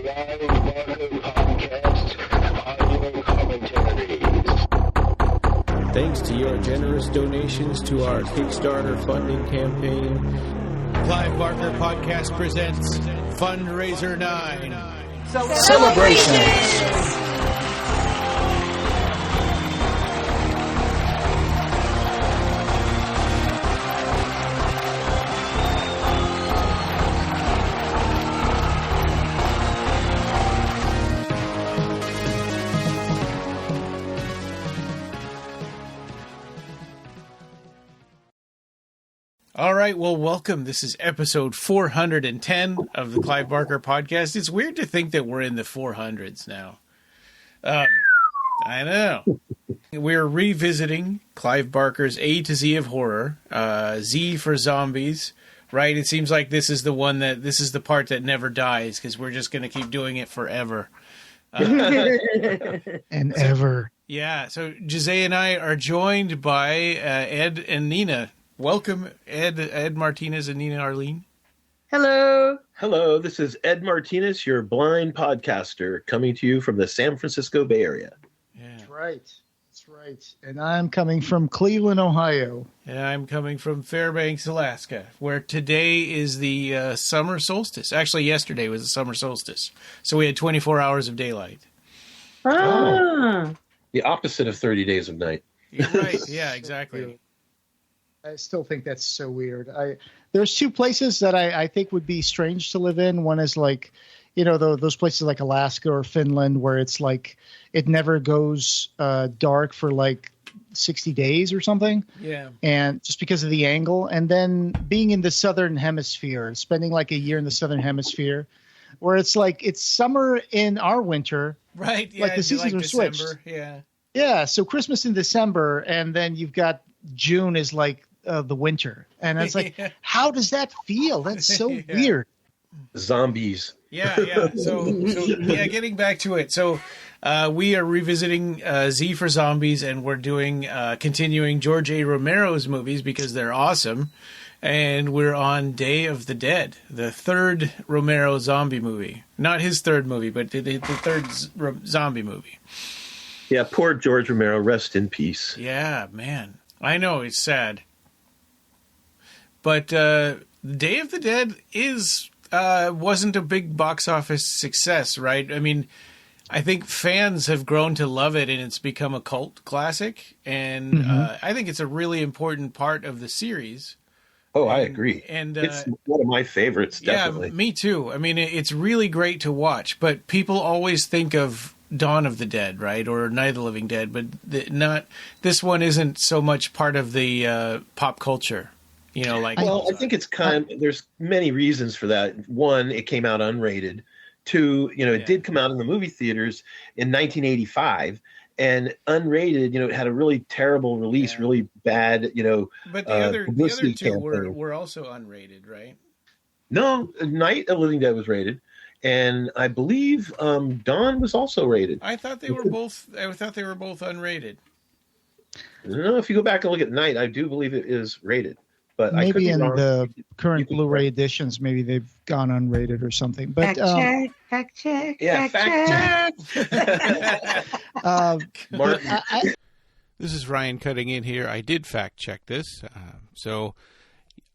Clive Barker Podcast Audio Commentaries. Thanks to your generous donations to our Kickstarter funding campaign, Clive Barker Podcast presents Fundraiser 9. Celebrations! All right, well, welcome. This is episode 410 of the Clive Barker Podcast. It's weird to think that we're in the 400s now. I know. We're revisiting Clive Barker's A to Z of horror, Z for zombies, right? It seems like this is the part that never dies because we're just going to keep doing it forever. And ever. Yeah, so Jose and I are joined by Ed and Nina. Welcome, Ed Martinez and Nina Arlene. Hello. Hello, this is Ed Martinez, your blind podcaster, coming to you from the San Francisco Bay Area. Yeah. That's right. And I'm coming from Cleveland, Ohio. And I'm coming from Fairbanks, Alaska, where today is the summer solstice. Actually, yesterday was the summer solstice. So we had 24 hours of daylight. Ah. The opposite of 30 days of night. You're right. Yeah, exactly. I still think that's so weird. There's two places that I think would be strange to live in. One is like, those places like Alaska or Finland where it's like it never goes dark for like 60 days or something. Yeah. And just because of the angle. And then being in the Southern Hemisphere, spending like a year in the Southern Hemisphere where it's like it's summer in our winter. Right. Yeah. Like the seasons are December. switched. Yeah. Yeah. So Christmas in December and then you've got June is like the winter. And it's like, how does that feel? That's so weird. Zombies. Yeah. So getting back to it. So we are revisiting Z for Zombies, and we're doing continuing George A. Romero's movies because they're awesome. And we're on Day of the Dead, the third Romero zombie movie. Not his third movie, but the third zombie movie. Yeah, poor George Romero. Rest in peace. Yeah, man. I know, it's sad. But Day of the Dead wasn't a big box office success, right? I mean, I think fans have grown to love it, and it's become a cult classic. And I think it's a really important part of the series. Oh, I agree. And it's one of my favorites, definitely. Yeah, me too. I mean, it's really great to watch, but people always think of Dawn of the Dead, right, or Night of the Living Dead, but this one isn't so much part of the pop culture, Well, I think it's there's many reasons for that. One, it came out unrated. Two, it did come out in the movie theaters in 1985, and unrated, it had a really terrible release, really bad, But the other two campaign. were also unrated, right? No, Night of the Living Dead was rated. And I believe Dawn was also rated. I thought they were both unrated. No, if you go back and look at Night, I do believe it is rated. But maybe I could be in wrong. the current Blu-ray editions, maybe they've gone unrated or something. But Fact check. Yeah, fact check. Martin. This is Ryan cutting in here. I did fact check this, so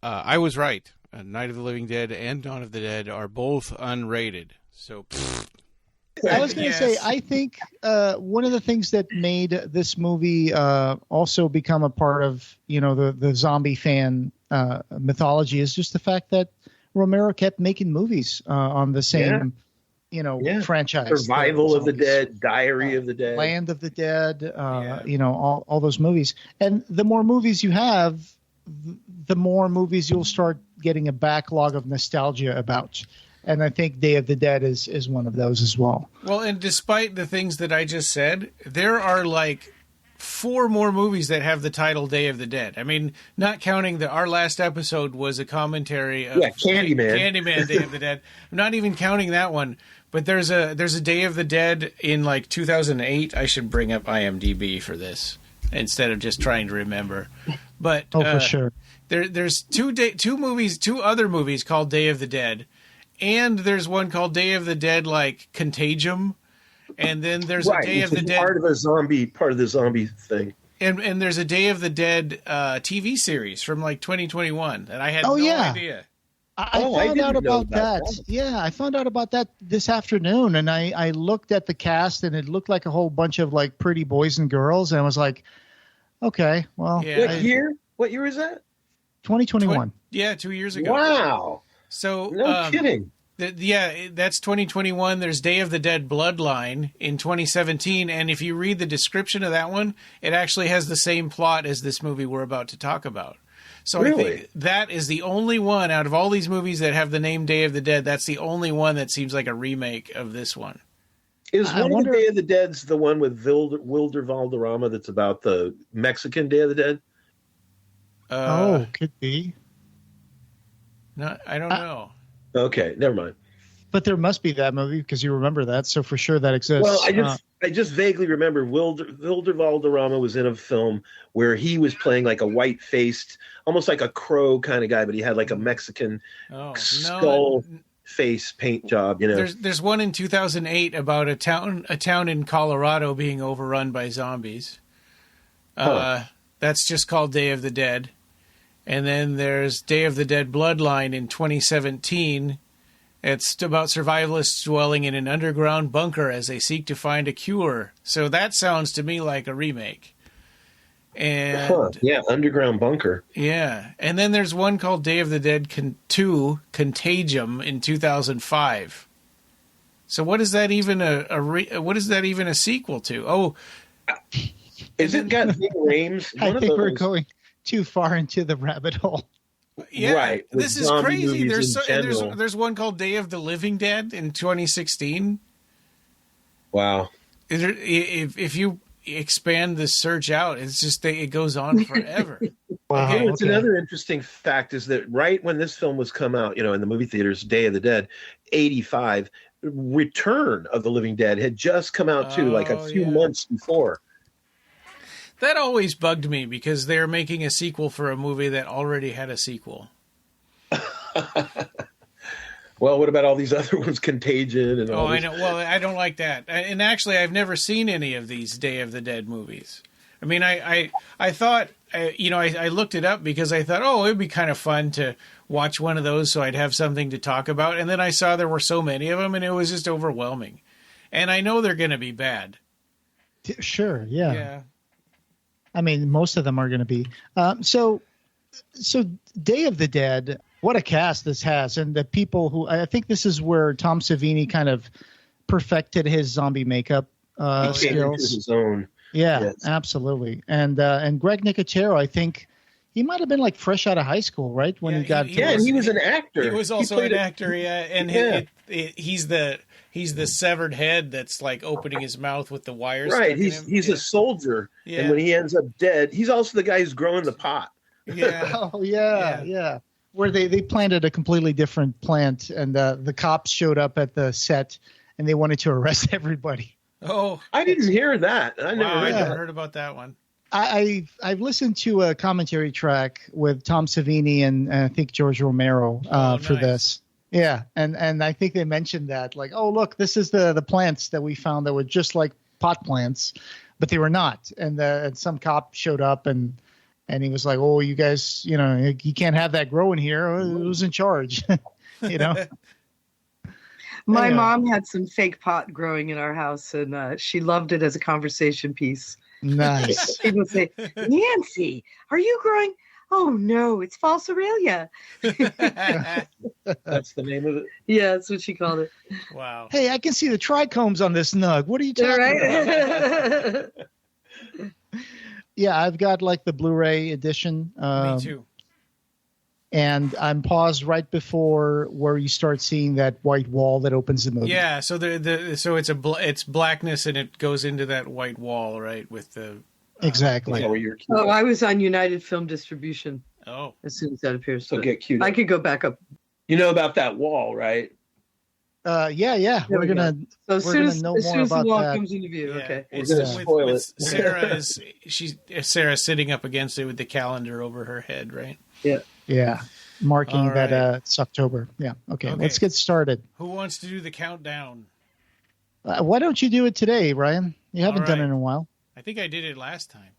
I was right. Night of the Living Dead and Dawn of the Dead are both unrated. So, I was going to say, I think one of the things that made this movie also become a part of, the zombie fan mythology is just the fact that Romero kept making movies on the same, franchise. Survival of the Dead, Diary of the Dead, Land of the Dead, all those movies. And the more movies you have, the more movies you'll start getting a backlog of nostalgia about. And I think Day of the Dead is one of those as well. Well, and despite the things that I just said, there are like 4 more movies that have the title Day of the Dead. I mean, not counting our last episode was a commentary of Candyman Day of the Dead. I'm not even counting that one. But there's a Day of the Dead in like 2008. I should bring up IMDb for this instead of just trying to remember. But for sure. There's two other movies called Day of the Dead, and there's one called Day of the Dead, like Contagium, and then there's a Day of the Dead part of the zombie thing. And there's a Day of the Dead TV series from like 2021 that I had no idea. I found out about that. Yeah, I found out about that this afternoon, and I looked at the cast, and it looked like a whole bunch of like pretty boys and girls, and I was like, okay, well. Yeah. What year is that? 2021. 2 years ago. Wow. So no kidding. That's 2021. There's Day of the Dead Bloodline in 2017, and if you read the description of that one, it actually has the same plot as this movie we're about to talk about. So really? I think that is the only one out of all these movies that have the name Day of the Dead. That's the only one that seems like a remake of this one. Is one of the Day of the Dead's the one with Wilder Valderrama that's about the Mexican Day of the Dead? Could be. No, I don't know. Okay, never mind. But there must be that movie because you remember that, so for sure that exists. Well, I just vaguely remember Wilder Valderrama was in a film where he was playing like a white-faced, almost like a crow kind of guy, but he had like a Mexican skull face paint job. You know, there's one in 2008 about a town in Colorado being overrun by zombies. That's just called Day of the Dead. And then there's Day of the Dead Bloodline in 2017. It's about survivalists dwelling in an underground bunker as they seek to find a cure. So that sounds to me like a remake. And underground bunker. Yeah. And then there's one called Day of the Dead 2 Contagium in 2005. So what is that even what is that even a sequel to? Oh, is it got Ving Rhames? I think we're going too far into the rabbit hole. Yeah, right. This is crazy. There's one called Day of the Living Dead in 2016. Wow. If you expand the search out, it's just it goes on forever. Wow. Okay, what's another interesting fact is that right when this film was come out, in the movie theaters, Day of the Dead, 85, Return of the Living Dead had just come out too, like a few months before. That always bugged me because they're making a sequel for a movie that already had a sequel. Well, what about all these other ones, Contagion and all I know. Well, I don't like that. And actually, I've never seen any of these Day of the Dead movies. I mean, I thought, I looked it up because I thought, it would be kind of fun to watch one of those so I'd have something to talk about. And then I saw there were so many of them, and it was just overwhelming. And I know they're going to be bad. Sure, yeah. I mean, most of them are going to be. So Day of the Dead, what a cast this has. And the people who, I think this is where Tom Savini kind of perfected his zombie makeup skills. Into his own. Yeah, yes. Absolutely. And Greg Nicotero, I think he might have been like fresh out of high school, right? When he got and he was an actor. He was also an actor, and he's the severed head that's like opening his mouth with the wires. Right, he's a soldier, and when he ends up dead, he's also the guy who's growing the pot. Yeah. Yeah. Where they planted a completely different plant, and the cops showed up at the set, and they wanted to arrest everybody. Oh, I didn't hear that. I never heard about that one. I've listened to a commentary track with Tom Savini and I think George Romero for this. Yeah, and I think they mentioned that, like, oh, look, this is the plants that we found that were just like pot plants, but they were not. And some cop showed up and he was like, oh, you guys, you can't have that growing here. Who's in charge? My mom had some fake pot growing in our house, and she loved it as a conversation piece. Nice. She would say, Nancy, are you growing? Oh, no, it's false Aurelia. That's the name of it? Yeah, that's what she called it. Wow. Hey, I can see the trichomes on this nug. What are you talking about? Yeah, I've got like the Blu-ray edition. Me too. And I'm paused right before where you start seeing that white wall that opens the movie. Yeah, so it's blackness and it goes into that white wall, right? With the exactly. I was on United Film Distribution. Oh, as soon as that appears, so get cute. I could go back up. You know about that wall, right? Yeah. We're gonna. So as soon as the wall comes into view, okay. Sarah's sitting up against it with the calendar over her head, right? Yeah. marking All that right. it's October. Yeah. Okay, let's get started. Who wants to do the countdown? Why don't you do it today, Ryan? You haven't done it right. in a while. I think I did it last time.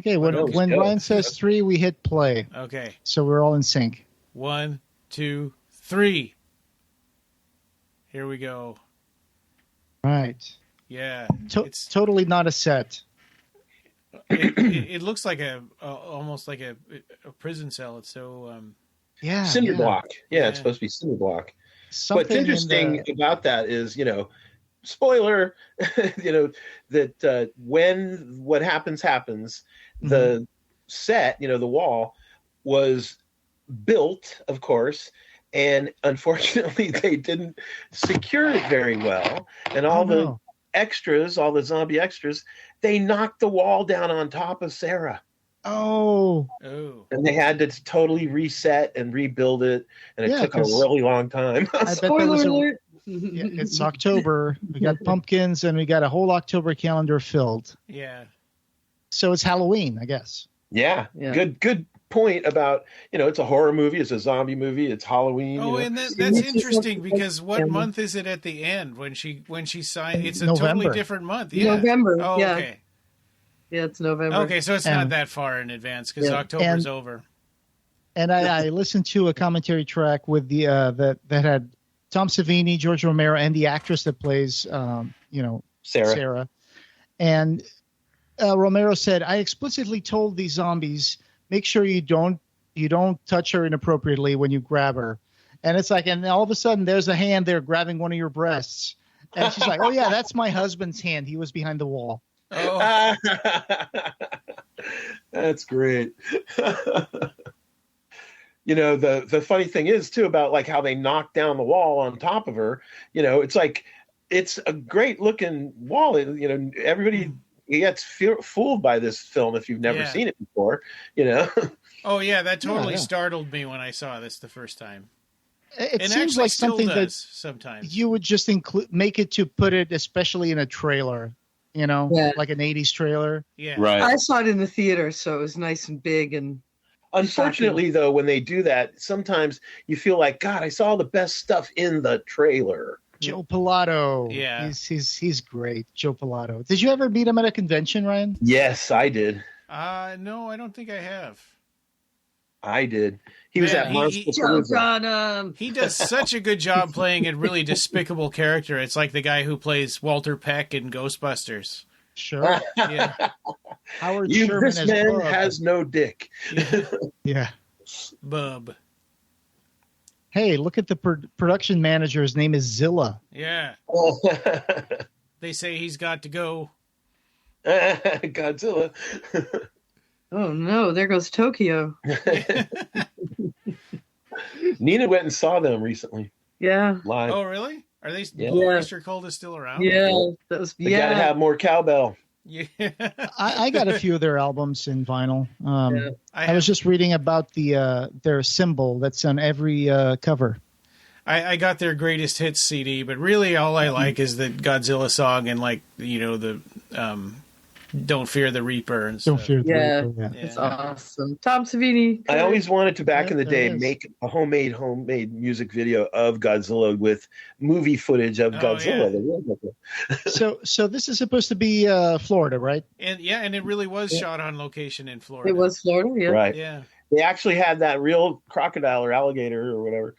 Okay, when Ryan says 3, we hit play. Okay. So we're all in sync. 1, 2, 3. Here we go. Right. Yeah. It's totally not a set. It looks like almost like a prison cell. It's so cinder block. Yeah, it's supposed to be cinder block. What's interesting about that is, spoiler, that when what happens, the set, the wall was built, of course, and unfortunately they didn't secure it very well. And all the extras, all the zombie extras, they knocked the wall down on top of Sarah. Oh. And they had to totally reset and rebuild it, and it took a really long time. Spoiler alert. It's October. We got pumpkins, and we got a whole October calendar filled. Yeah. So it's Halloween, I guess. Yeah. Good point about, it's a horror movie, it's a zombie movie, it's Halloween. Oh, and that's interesting because what month is it at the end when she signed? It's a totally different month. Yeah. November. Oh, yeah. Okay. Yeah, it's November. Okay, so it's not that far in advance because October's over. And I listened to a commentary track with the that had Tom Savini, George Romero, and the actress that plays Sarah. And Romero said, "I explicitly told these zombies, make sure you don't touch her inappropriately when you grab her." And it's like, and all of a sudden there's a hand there grabbing one of your breasts, and she's like, "Oh yeah, that's my husband's hand. He was behind the wall." Oh. That's great. The funny thing is too about like how they knocked down the wall on top of her. It's like it's a great looking wall. Everybody gets fooled by this film if you've never seen it before. Oh yeah, that totally startled me when I saw this the first time. It seems like something that sometimes you would just make it to put it, especially in a trailer. Like an 80s trailer. Yeah. Right. I saw it in the theater, so it was nice and big. And unfortunately, though, when they do that, sometimes you feel like, God, I saw the best stuff in the trailer. Joe Pilato. Yeah. He's great. Joe Pilato. Did you ever meet him at a convention, Ryan? Yes, I did. No, I don't think I have. I did. He was at Monster. He does such a good job playing a really despicable character. It's like the guy who plays Walter Peck in Ghostbusters. Sure. Yeah. Howard Sherman this man has no dick. Yeah. Bub. Hey, look at the production manager. His name is Zilla. Yeah. They say he's got to go. Godzilla. Oh no, there goes Tokyo. Nina went and saw them recently. Yeah. Live. Oh really? Are they? Yeah. Blue Oyster Cult is still around? Yeah. That was. They gotta have more cowbell. Yeah. I got a few of their albums in vinyl. I was just reading about their symbol that's on every cover. I got their greatest hits CD, but really all I like is the Godzilla song and the Don't Fear the Reaper and stuff. Don't Fear the Reaper. Yeah. It's awesome. Tom Savini. I always wanted to, back in the day, make a homemade music video of Godzilla with movie footage of Godzilla. Yeah. So this is supposed to be Florida, right? And it really was shot on location in Florida. It was Florida, yeah. Right. Yeah. They actually had that real crocodile or alligator or whatever.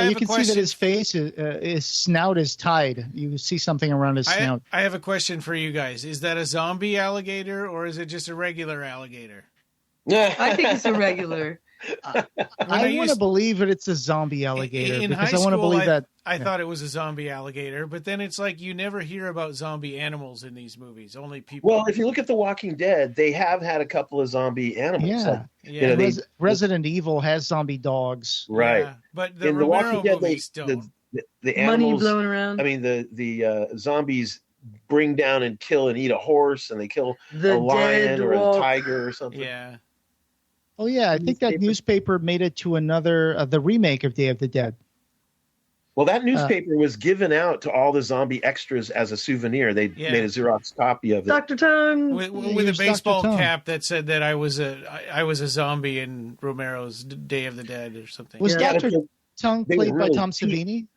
You can see that his face, his snout is tied. You see something around his snout. I have a question for you guys. Is that a zombie alligator or is it just a regular alligator? I think it's a regular. I want to believe that it's a zombie alligator because I want to believe that. I thought it was a zombie alligator, but then it's like you never hear about zombie animals in these movies. Only people. Well, if you look at The Walking Dead, they have had a couple of zombie animals. Yeah. Resident Evil has zombie dogs. Right. Yeah, but the in Romero The Walking Dead, movies don't. The animals, money blowing around. I mean, the zombies bring down and kill and eat a horse, and they kill the a lion or wolf. a tiger or something. Yeah. Oh yeah, I think that newspaper made it to another the remake of Day of the Dead. Well, that newspaper was given out to all the zombie extras as a souvenir. They made a Xerox copy of it. Dr. Tongue with a baseball cap that said that I was a zombie in Romero's Day of the Dead or something. Was Dr. Tongue played by Tom Savini?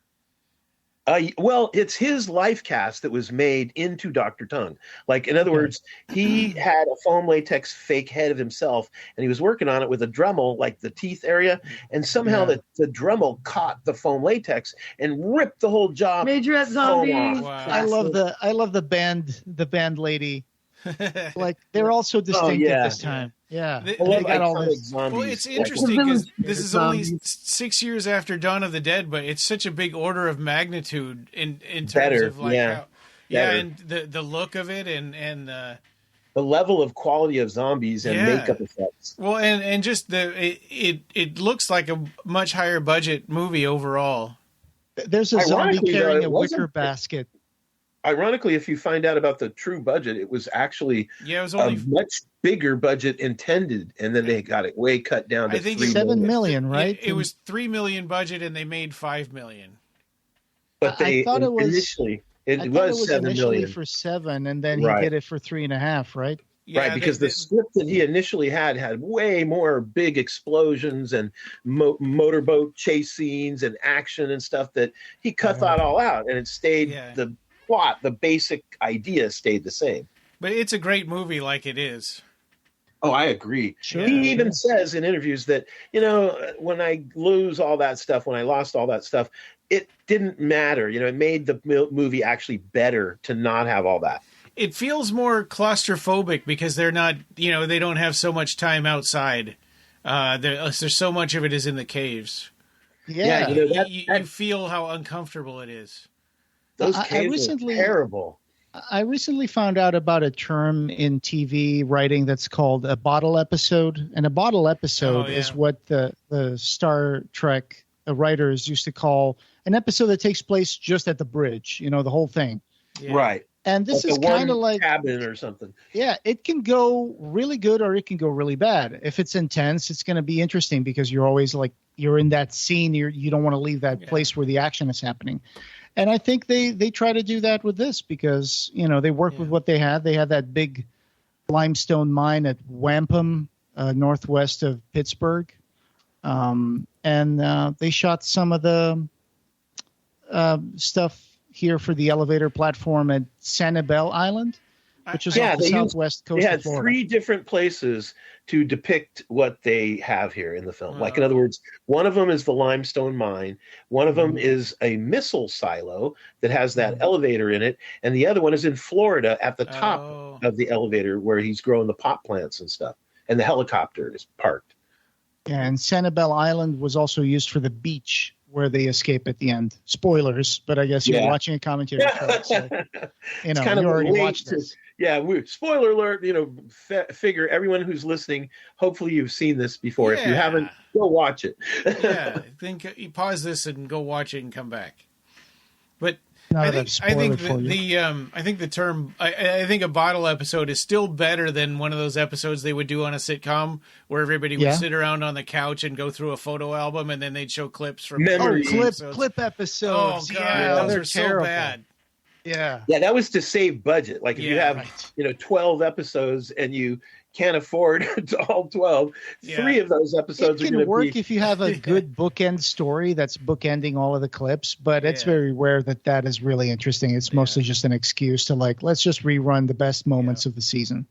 Well, it's his life cast that was made into Dr. Tongue. Like, in other words, he had a foam latex fake head of himself, and he was working on it with a Dremel, like the teeth area, and somehow the Dremel caught the foam latex and ripped the whole job. Majorette zombie. Wow. I love the band lady. Like, they're all so distinct at this time. Yeah, they got all this. Well, it's interesting because this is only 6 years after Dawn of the Dead, but it's such a big order of magnitude in terms of like and the look of it and the level of quality of zombies and makeup effects. Well, and just it looks like a much higher budget movie overall. There's a zombie carrying a wicker basket. Ironically, if you find out about the true budget, it was actually it was only a much bigger budget intended, and then they got it way cut down to $7 million, right? It was $3 million budget, and they made $5 million. But I thought it was initially it was $7 million for $7 million, and then he did it for $3.5 million, right? Yeah, right, because the script that he initially had way more big explosions and motorboat chase scenes and action and stuff that he cut that all out, and it stayed the plot, the basic idea stayed the same. But it's a great movie like it is. Oh, I agree. Sure. He even says in interviews that, when I lose all that stuff, when I lost all that stuff, it didn't matter. It made the movie actually better to not have all that. It feels more claustrophobic because they're not, they don't have so much time outside. There's so much of it is in the caves. Yeah. You feel how uncomfortable it is. Those caves are terrible. I recently found out about a term in TV writing that's called a bottle episode. And a bottle episode is what the Star Trek writers used to call an episode that takes place just at the bridge, the whole thing. Yeah. Right. And this is kind of like cabin or something. Yeah, it can go really good or it can go really bad. If it's intense, it's going to be interesting because you're always like you're in that scene. You don't want to leave that place where the action is happening. And I think they try to do that with this because, they work with what they had. They had that big limestone mine at Wampum, northwest of Pittsburgh. And they shot some of the stuff here for the elevator platform at Sanibel Island, which is off the southwest coast of Florida. They had 3 different places to depict what they have here in the film. Like, in other words, one of them is the limestone mine. One of them is a missile silo that has that elevator in it. And the other one is in Florida at the top of the elevator where he's growing the pot plants and stuff. And the helicopter is parked. Yeah, and Sanibel Island was also used for the beach where they escape at the end. Spoilers, but I guess you're watching a commentary show. So, it's kind you of already watched this. Spoiler alert, figure everyone who's listening, hopefully you've seen this before. If you haven't, go watch it. I think you pause this and go watch it and come back. But I think the term I think a bottle episode is still better than one of those episodes they would do on a sitcom where everybody would sit around on the couch and go through a photo album and then they'd show clips from clip episodes. Oh god, those are so bad. Yeah, that was to save budget. Like if you have 12 episodes and you can't afford all 12, 3 of those episodes it can work if you have a good bookend story that's bookending all of the clips, but it's very rare that is really interesting. It's mostly just an excuse to let's just rerun the best moments of the season.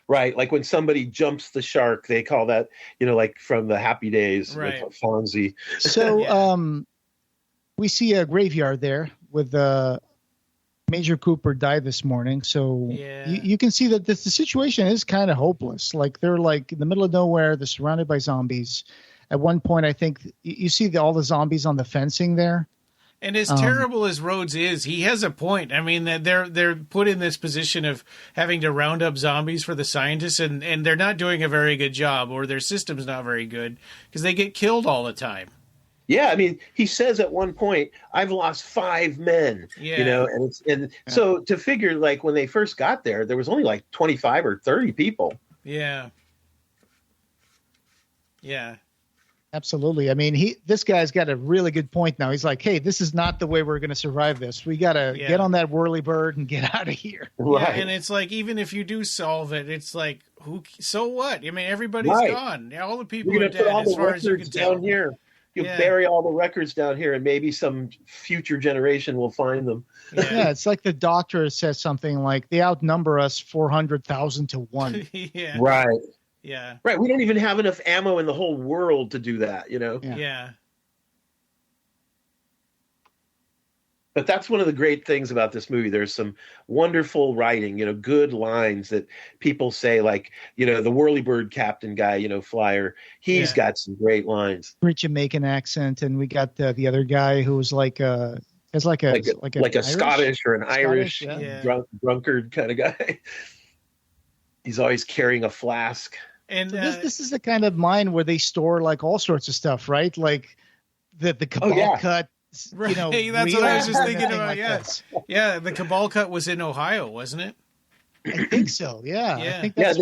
Right, like when somebody jumps the shark, they call that like from the Happy Days, like Fonzie. So we see a graveyard there with Major Cooper died this morning, so you can see that the situation is kind of hopeless. Like they're like in the middle of nowhere. They're surrounded by zombies. At one point, I think you see all the zombies on the fencing there. And as terrible as Rhodes is, he has a point. I mean, that they're put in this position of having to round up zombies for the scientists, and they're not doing a very good job, or their system's not very good because they get killed all the time. Yeah, I mean, he says at one point, "I've lost 5 men." So to figure, like when they first got there was only like 25 or 30 people. Yeah. Absolutely. I mean, this guy's got a really good point now. He's like, hey, this is not the way we're going to survive this. We got to get on that whirly bird and get out of here. Right. Yeah, and it's like, even if you do solve it, it's like, so what? I mean, everybody's gone. Yeah, all the people are dead as far as you can tell. Down here. You bury all the records down here, and maybe some future generation will find them. Yeah, it's like the doctor says something like, they outnumber us 400,000 to 1. Yeah. Right. Yeah. Right. We don't even have enough ammo in the whole world to do that, you know? Yeah. But that's one of the great things about this movie. There's some wonderful writing, good lines that people say, like, the whirlybird captain guy, Flyer. He's got some great lines. Great Jamaican accent, and we got the other guy who was like a Scottish or an Irish drunkard kind of guy. He's always carrying a flask. And so this is the kind of mine where they store like all sorts of stuff, right? Like the cabal cut. Right. That's what I was just thinking about. Yeah, the cabal cut was in Ohio, wasn't it? I think so. Yeah. I think that's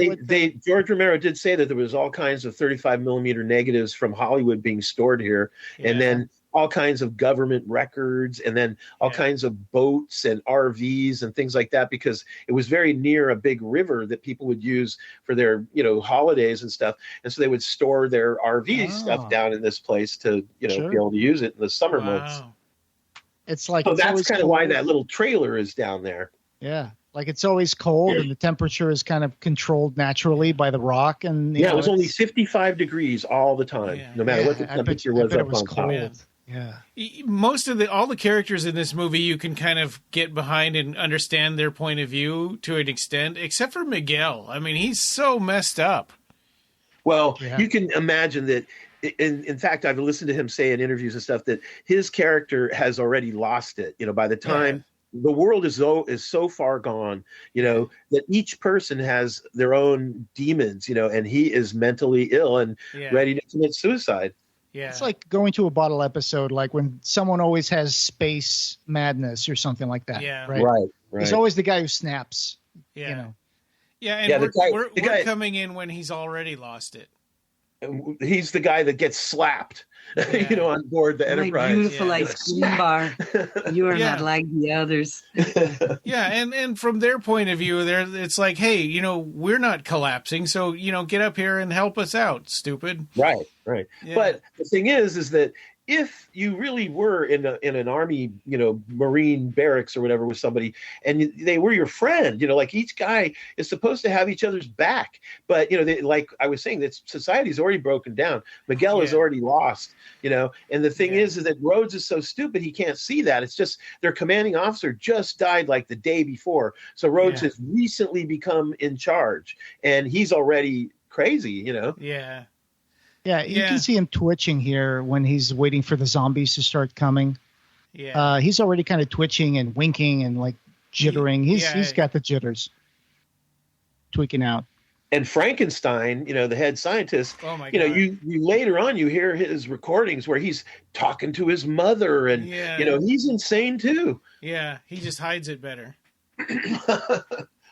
George Romero did say that there was all kinds of 35 millimeter negatives from Hollywood being stored here, and then all kinds of government records, and then all kinds of boats and RVs and things like that, because it was very near a big river that people would use for their, holidays and stuff. And so they would store their RV stuff down in this place to, be able to use it in the summer months. It's like, so that's kind of why that little trailer is down there. Yeah. Like it's always cold and the temperature is kind of controlled naturally by the rock. And it was only 55 degrees all the time, no matter what the temperature was up on top. Yeah. Most of all the characters in this movie, you can kind of get behind and understand their point of view to an extent, except for Miguel. I mean, he's so messed up. Well, you can imagine that. In fact, I've listened to him say in interviews and stuff that his character has already lost it. By the time the world is so far gone, that each person has their own demons, and he is mentally ill and ready to commit suicide. Yeah. It's like going to a bottle episode, like when someone always has space madness or something like that. Yeah. Right. He's always the guy who snaps. Yeah. Yeah, and we're coming in when he's already lost it. He's the guy that gets slapped, on board the Enterprise. My beautiful ice cream bar. You are not like the others. Yeah, and from their point of view, it's like, hey, we're not collapsing, so get up here and help us out, stupid. Right. Yeah. But the thing is that if you really were in an army, Marine barracks or whatever with somebody, and they were your friend, like each guy is supposed to have each other's back. But, like I was saying, that society's already broken down. Miguel is already lost, and the thing is that Rhodes is so stupid he can't see that. It's just their commanding officer just died like the day before. So Rhodes has recently become in charge, and he's already crazy, Yeah. Yeah, you can see him twitching here when he's waiting for the zombies to start coming. Yeah, he's already kind of twitching and winking and like jittering. He's got the jitters, tweaking out. And Frankenstein, the head scientist, oh my God. You later on you hear his recordings where he's talking to his mother, and he's insane too. Yeah, he just hides it better.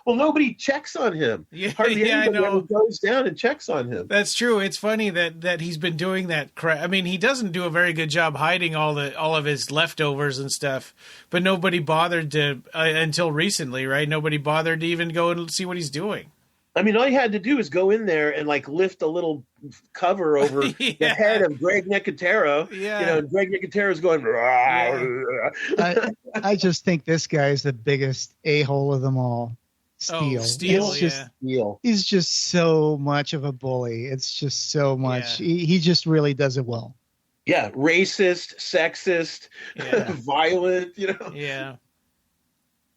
Well, nobody checks on him. Hardly anybody ever goes down and checks on him. That's true. It's funny that he's been doing that crap. I mean, he doesn't do a very good job hiding all of his leftovers and stuff. But nobody bothered to until recently, right? Nobody bothered to even go and see what he's doing. I mean, all you had to do is go in there and like lift a little cover over the head of Greg Nicotero. Yeah. And Greg Nicotero's going. I just think this guy is the biggest a-hole of them all. Steele. He's just so much of a bully. It's just so much. Yeah. He just really does it well. Yeah, racist, sexist, violent. Yeah.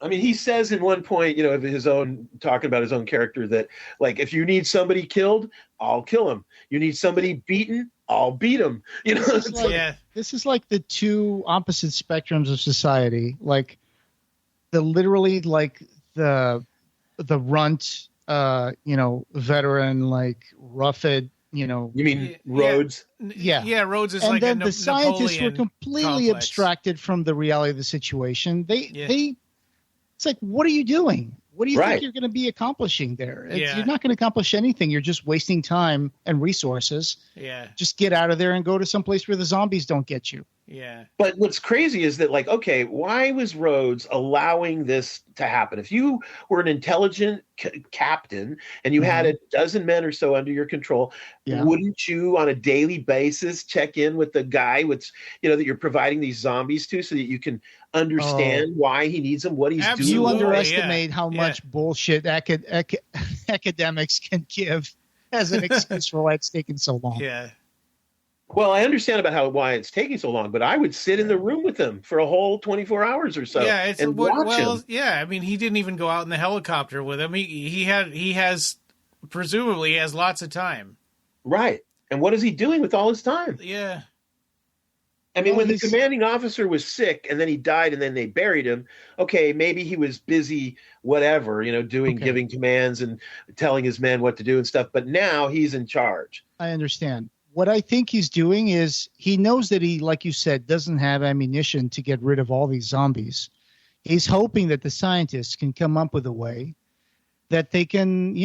I mean, he says in one point, of his own, talking about his own character, that like, if you need somebody killed, I'll kill him. You need somebody beaten, I'll beat him. This is like the two opposite spectrums of society. Like literally the runt, veteran, like rough it, You mean Rhodes? Yeah, Rhodes is and like then a the scientists were completely complex. abstracted from the reality of the situation. They it's like, what are you doing? What do you think you're going to be accomplishing there? You're not going to accomplish anything. You're just wasting time and resources. Yeah. Just get out of there and go to some place where the zombies don't get you. Yeah. But what's crazy is that, like, okay, why was Rhodes allowing this to happen? If you were an intelligent captain and you had a dozen men or so under your control, wouldn't you on a daily basis check in with the guy that you're providing these zombies to so that you can understand why he needs them, what he's doing? You underestimate how much bullshit academics can give as an excuse for why it's taken so long. Yeah. Well, I understand about why it's taking so long, but I would sit in the room with him for a whole 24 hours or so and watch him. Yeah, I mean, he didn't even go out in the helicopter with him. He has presumably has lots of time. Right. And what is he doing with all his time? Yeah. I mean, when the commanding officer was sick and then he died and then they buried him, okay, maybe he was busy, whatever, giving commands and telling his men what to do and stuff. But now he's in charge. I understand. What I think he's doing is he knows that he, like you said, doesn't have ammunition to get rid of all these zombies. He's hoping that the scientists can come up with a way that they can,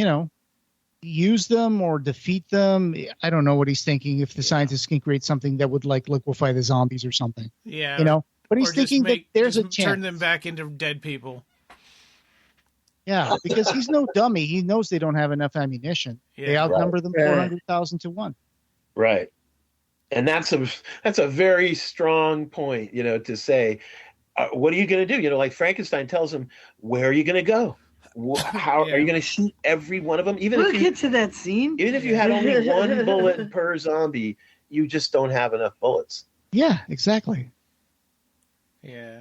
use them or defeat them. I don't know what he's thinking. If the scientists can create something that would like liquefy the zombies or something. Yeah. But he's thinking that there's a chance. Turn them back into dead people. Yeah, because he's no dummy. He knows they don't have enough ammunition. Yeah, they outnumber them 400,000 to 1. Right. And that's a very strong point, to say, what are you going to do? Like Frankenstein tells him, where are you going to go? How are you going to shoot every one of them? We'll get to that scene. Even if you had only one bullet per zombie, you just don't have enough bullets. Yeah, exactly. Yeah.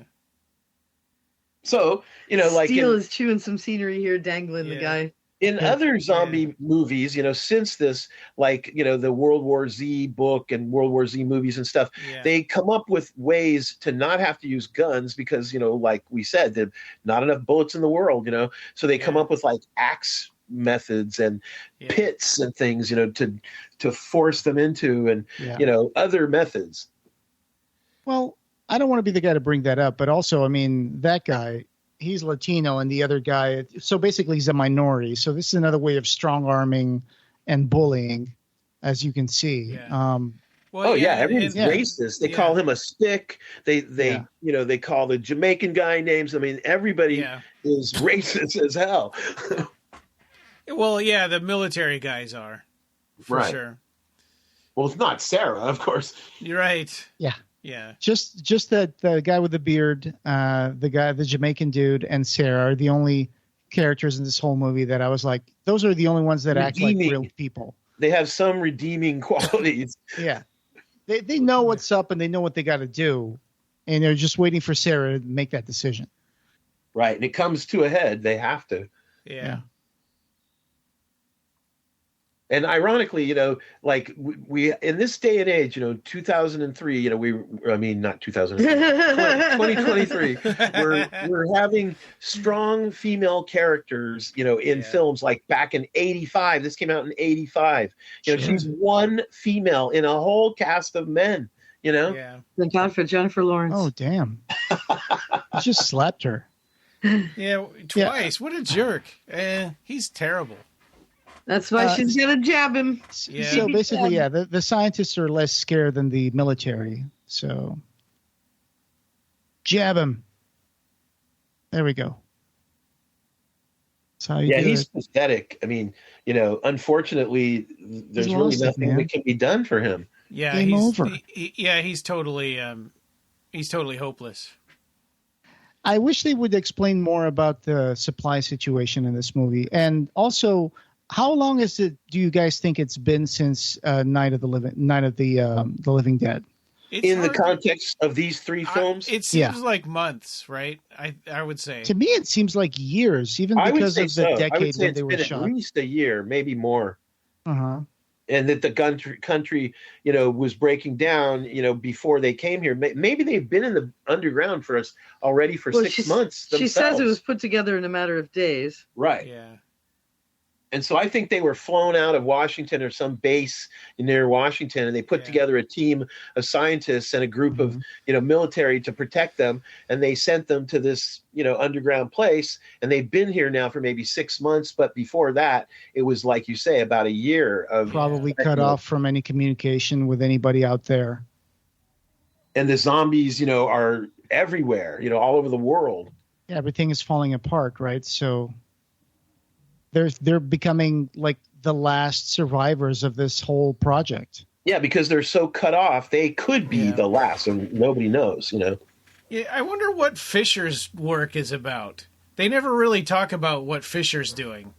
So, Steele is chewing some scenery here, dangling the guy. In other zombie movies, since this, the World War Z book and World War Z movies and stuff, they come up with ways to not have to use guns because, like we said, there's not enough bullets in the world, So they come up with axe methods and pits and things, to force them into and, other methods. Well, I don't want to be the guy to bring that up, but also, I mean, that guy, he's Latino and the other guy, so basically he's a minority. So this is another way of strong arming and bullying, as you can see. Yeah. Everyone's racist. They call him a stick. They call the Jamaican guy names. I mean, everybody is racist as hell. Well, yeah, the military guys are, for sure. Well, it's not Sarah, of course. You're right. Yeah. Yeah. Just that the guy with the beard, the Jamaican dude, and Sarah are the only characters in this whole movie that I was like, those are the only ones that act like real people. They have some redeeming qualities. Yeah. They know what's up and they know what they got to do, and they're just waiting for Sarah to make that decision. Right, and it comes to a head. They have to. Yeah. And ironically, we in this day and age, 2003, not 2003, 2023, we're having strong female characters, in films like back in 85. This came out in 85. She's one female in a whole cast of men, Yeah. Thank God for Jennifer Lawrence. Oh, damn. I just slapped her. Yeah, twice. Yeah. What a jerk. He's terrible. That's why she's going to jab him. Yeah. So basically, the scientists are less scared than the military. So jab him. There we go. That's how you do he's it. pathetic. I mean, unfortunately, there's really nothing that can be done for him. Yeah, Game over. He's totally hopeless. I wish they would explain more about the supply situation in this movie, and also, how long is it? Do you guys think it's been since Night of the Living Dead? In the context of these three films, it seems like months, right? I would say. To me, it seems like years, even because of the decade when they were shot. At least a year, maybe more. Uh-huh. And that the country, was breaking down, before they came here. Maybe they've been in the underground for us already for 6 months themselves. She says it was put together in a matter of days. Right. Yeah. And so I think they were flown out of Washington or some base near Washington, and they put together a team of scientists and a group of, military to protect them. And they sent them to this, underground place. And they've been here now for maybe 6 months. But before that, it was, like you say, about a year of probably cut off from any communication with anybody out there. And the zombies, are everywhere, all over the world. Yeah, everything is falling apart, right? So they're becoming like the last survivors of this whole project. Yeah, because they're so cut off, they could be the last, and nobody knows, Yeah, I wonder what Fisher's work is about. They never really talk about what Fisher's doing.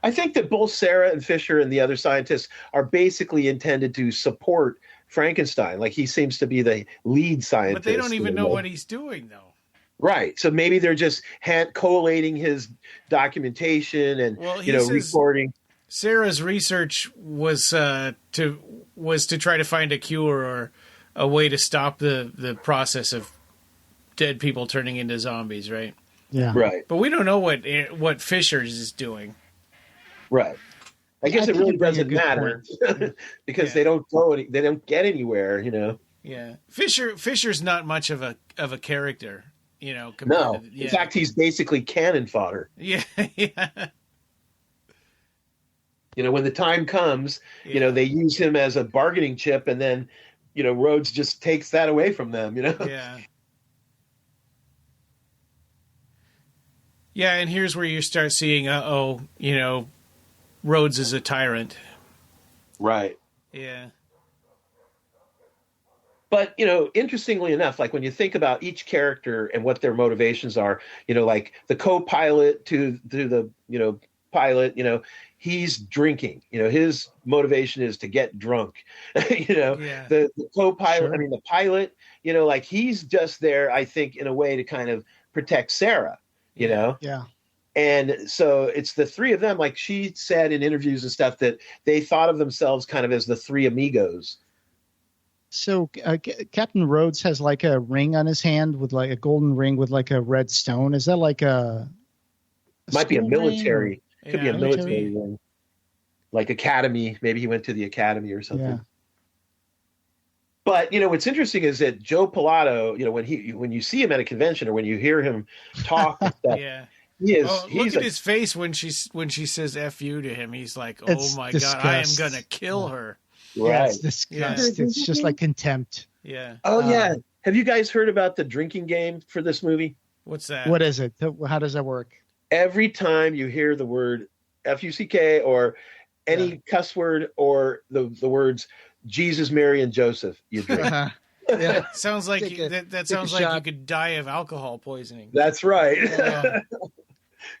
I think that both Sarah and Fisher and the other scientists are basically intended to support Frankenstein. Like, he seems to be the lead scientist. But they don't even know what he's doing, though. Right. So maybe they're just collating his documentation and, recording. Sarah's research was to try to find a cure or a way to stop the process of dead people turning into zombies, right? Yeah. Right. But we don't know what Fisher's is doing. Right. I guess it really doesn't matter because they don't they don't get anywhere, Yeah. Fisher's not much of a character. No. In fact, he's basically cannon fodder. Yeah. When the time comes, they use him as a bargaining chip, and then, Rhodes just takes that away from them, Yeah. Yeah, and here's where you start seeing, Rhodes is a tyrant. Right. Yeah. But, interestingly enough, like when you think about each character and what their motivations are, like the co-pilot to the, pilot, he's drinking, his motivation is to get drunk, the co-pilot, Sure. the pilot, like he's just there, I think, in a way to kind of protect Sarah, Yeah. And so it's the three of them, like she said in interviews and stuff, that they thought of themselves kind of as the three amigos. So Captain Rhodes has like a ring on his hand with like a golden ring with like a red stone. Is that like Might be a military. Could be a military military ring. Like academy. Maybe he went to the academy or something. Yeah. But, what's interesting is that Joe Pilato, when you see him at a convention or when you hear him talk and stuff, Yeah. he's look at his face when she says "F you" to him. He's like, "Oh It's my disgust. God, I am gonna kill her." Yeah, right. it's disgust. It's just like contempt. Yeah. Oh, yeah. Have you guys heard about the drinking game for this movie? What's that? What is it? How does that work? Every time you hear the word F-U-C-K or any cuss word or the words Jesus, Mary, and Joseph, you drink. Yeah. Sounds like that sounds like shot. you could die of alcohol poisoning. That's right. Yeah.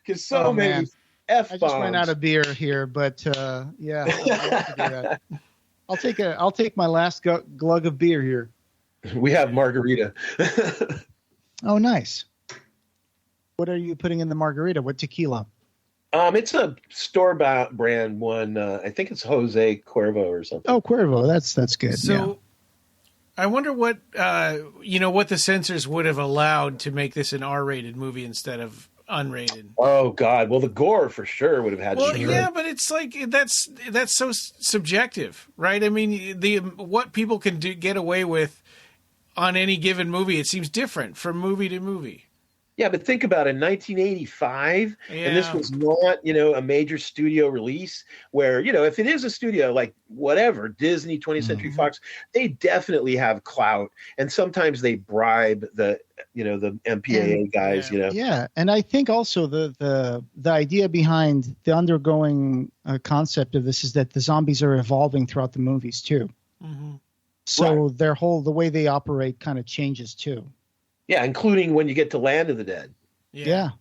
Because so Oh, many man. F-bombs. I just ran out of beer here, but yeah, I'll have to do that. I'll take my last glug of beer here. We have margarita. Oh, nice. What are you putting in the margarita? What tequila? It's a store-bought brand one. I think it's Jose Cuervo or something. Oh, Cuervo. That's good. So, I wonder what what the censors would have allowed to make this an R-rated movie instead of unrated. Oh God! Well, the gore for sure would have had. Well, to be yeah, but it's like that's so subjective, right? I mean, what people can get away with on any given movie, it seems different from movie to movie. Yeah, but think about it, 1985, and this was not, a major studio release where, if it is a studio, like whatever, Disney, 20th Century Fox, they definitely have clout. And sometimes they bribe the MPAA guys, Yeah, and I think also the idea behind the undergoing concept of this is that the zombies are evolving throughout the movies too. Mm-hmm. So the way they operate kind of changes too. Yeah, including when you get to Land of the Dead. Yeah.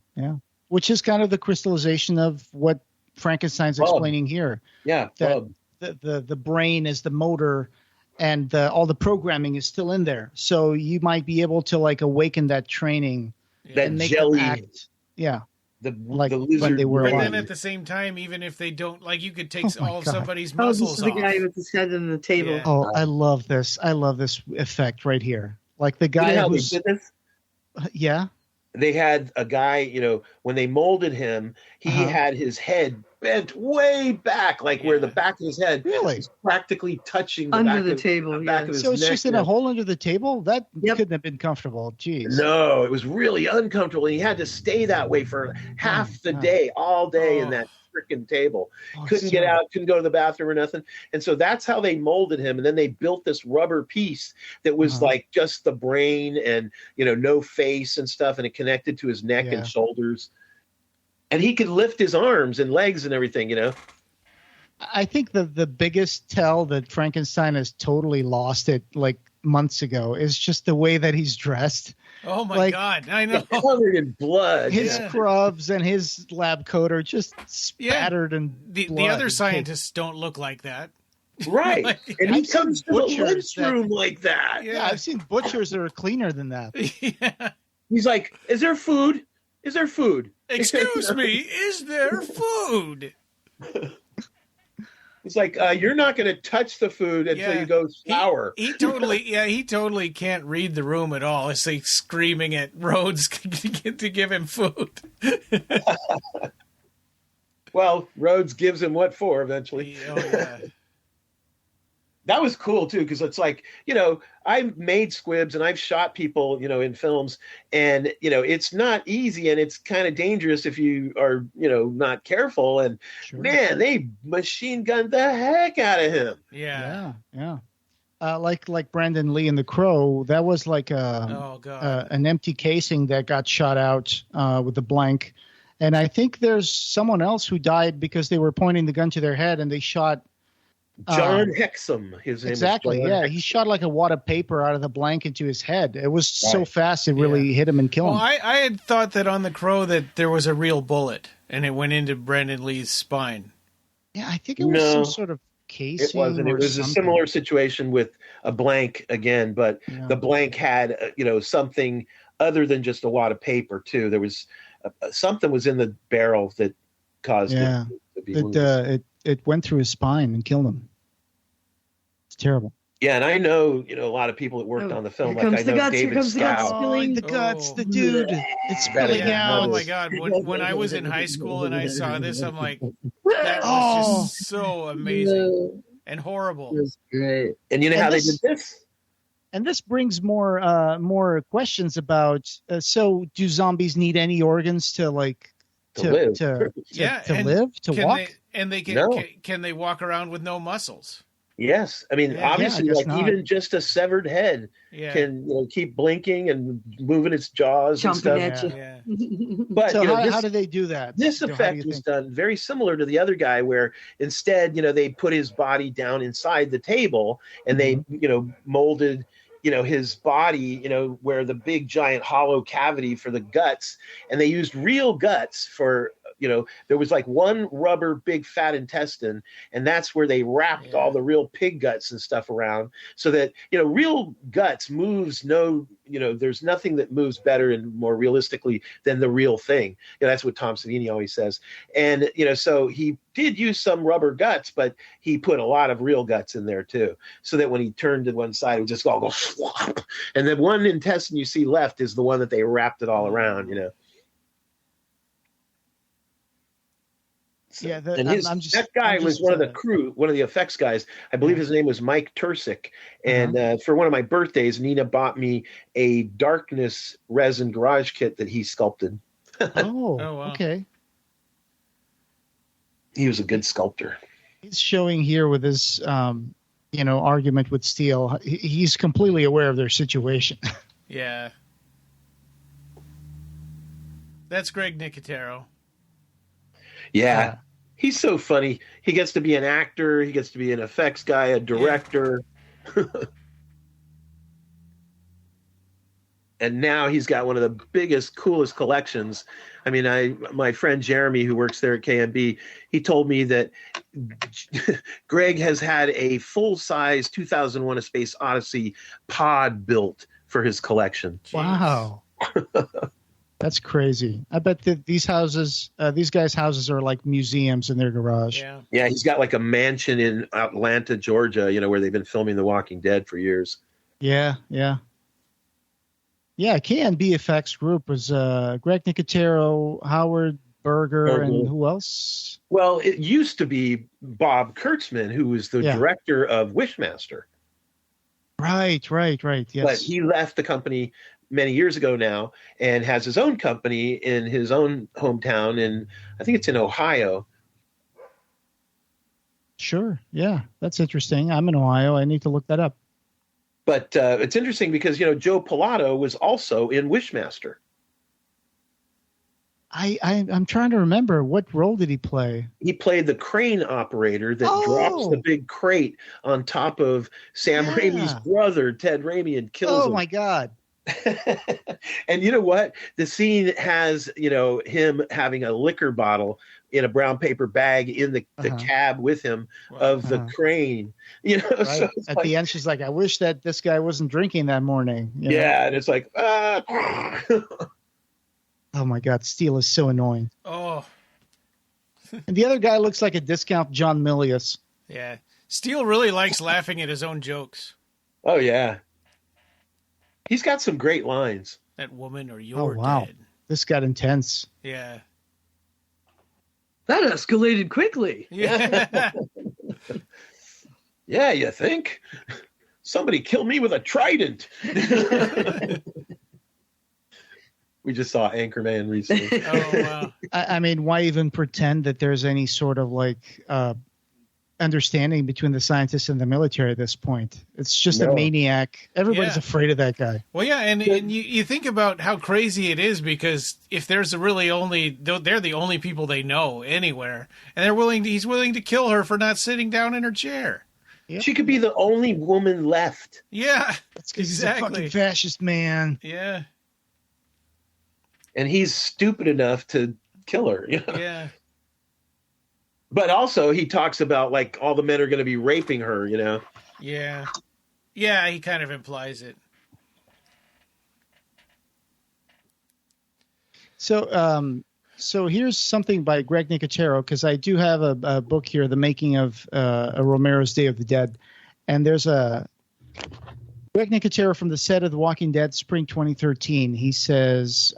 Which is kind of the crystallization of what Frankenstein's explaining here. Yeah, that the brain is the motor, and all the programming is still in there. So you might be able to like awaken that training, that and make jelly. them act, the lizard when they were But alive. then at the same time, even if they don't, like, you could take Oh my all of God. somebody's Oh, this muscles is the off. guy with his head on the table. Yeah. Oh, I love this. I love this effect right here. Like the guy how they who's did this? yeah. They had a guy, when they molded him, he had his head bent way back, like where the back of his head is practically touching the under back the of, table. the back of his So it's neck. just in a hole under the table? That couldn't have been comfortable. Jeez. No, it was really uncomfortable. He had to stay that way for half the day, all day in that freaking table. Couldn't get out, couldn't go to the bathroom or nothing. And so that's how they molded him. And then they built this rubber piece that was like just the brain and, no face and stuff. And it connected to his neck and shoulders. And he could lift his arms and legs and everything, I think the biggest tell that Frankenstein has totally lost it like months ago is just the way that he's dressed. Oh my God, I know. Covered in blood. His scrubs and his lab coat are just spattered and the other scientists don't look like that. Right. And he comes to the butchers lunchroom like that. Yeah, I've seen butchers that are cleaner than that. He's like, is there food? Is there food? Excuse me, is there food? He's like, you're not going to touch the food until you go shower. He totally can't read the room at all. It's like screaming at Rhodes to give him food. Well, Rhodes gives him what for eventually. Oh, yeah. That was cool too, because it's like, I've made squibs and I've shot people, in films, and it's not easy and it's kind of dangerous if you are, not careful. And man, they machine gunned the heck out of him. Yeah. Like Brandon Lee in The Crow, that was like an empty casing that got shot out with a blank. And I think there's someone else who died because they were pointing the gun to their head and they shot John Hexum, his name. Exactly. Hexum. He shot like a wad of paper out of the blank into his head. It was so fast it really hit him and killed him. I had thought that on The Crow that there was a real bullet and it went into Brandon Lee's spine. Yeah, I think it was some sort of casing. It wasn't. It was a similar situation with a blank again, but the blank had something other than just a wad of paper too. There was something was in the barrel that caused it to be moved. It went through his spine and killed him. It's terrible. Yeah, and I know, a lot of people that worked on the film. Like I know David Scow. The guts, the dude. It's spilling out. Oh my God! When I was in high school and I saw this, I'm like, that was just so amazing and horrible. It was great. And you know how they did this? And this brings more questions about. So, do zombies need any organs to live? To walk? Can they walk around with no muscles? Yes, I mean obviously, even just a severed head can keep blinking and moving its jaws and stuff. At you. But so how do they do that? This effect was done very similar to the other guy, where instead they put his body down inside the table and they molded his body, where the big giant hollow cavity for the guts, and they used real guts for. There was like one rubber big fat intestine, and that's where they wrapped all the real pig guts and stuff around, so that real guts moves there's nothing that moves better and more realistically than the real thing. That's what Tom Savini always says. And so he did use some rubber guts, but he put a lot of real guts in there too, so that when he turned to one side, it would just all go swap. And the one intestine you see left is the one that they wrapped it all around. Yeah, that guy was one of the crew, one of the effects guys. I believe his name was Mike Tursick. And for one of my birthdays, Nina bought me a darkness resin garage kit that he sculpted. Oh, wow. Okay. He was a good sculptor. He's showing here with his, argument with Steele. He's completely aware of their situation. Yeah. That's Greg Nicotero. Yeah, he's so funny. He gets to be an actor. He gets to be an effects guy, a director. And now he's got one of the biggest, coolest collections. I mean, my friend Jeremy, who works there at KMB, he told me that Greg has had a full-size 2001: A Space Odyssey pod built for his collection. Jeez. Wow. That's crazy. I bet that these guys' houses are like museums in their garage. Yeah, he's got like a mansion in Atlanta, Georgia, where they've been filming The Walking Dead for years. Yeah. Yeah, KNB Effects Group was Greg Nicotero, Howard Berger, and who else? Well, it used to be Bob Kurtzman, who was the director of Wishmaster. Right. Yes. But he left the company many years ago now and has his own company in his own hometown, and I think it's in Ohio. Sure. Yeah, that's interesting. I'm in Ohio. I need to look that up. But it's interesting because, Joe Pilato was also in Wishmaster. I'm trying to remember, what role did he play? He played the crane operator that drops the big crate on top of Sam Raimi's brother, Ted Raimi, and kills him. Oh, my God. And you know what? The scene has, him having a liquor bottle in a brown paper bag in the cab with him of the crane. Right. So at the end, she's like, I wish that this guy wasn't drinking that morning. Yeah, and it's like, oh my God, Steele is so annoying. Oh. And the other guy looks like a discount John Milius. Yeah. Steele really likes laughing at his own jokes. Oh, yeah. He's got some great lines. That woman or you're dead. This got intense. Yeah. That escalated quickly. Yeah. Yeah, you think? Somebody killed me with a trident. We just saw Anchorman recently. Oh, wow. I mean, why even pretend that there's any sort of understanding between the scientists and the military at this point? It's just a maniac. Everybody's afraid of that guy. Well, yeah, and you think about how crazy it is, because if there's they're the only people they know anywhere, and he's willing to kill her for not sitting down in her chair. Yep. She could be the only woman left. Yeah, that's because he's a fucking fascist, man. Yeah. And he's stupid enough to kill her. Yeah. But also he talks about all the men are going to be raping her, Yeah. Yeah, he kind of implies it. So here's something by Greg Nicotero, because I do have a book here, The Making of Romero's Day of the Dead. And there's a Greg Nicotero from the set of The Walking Dead, spring 2013. He says,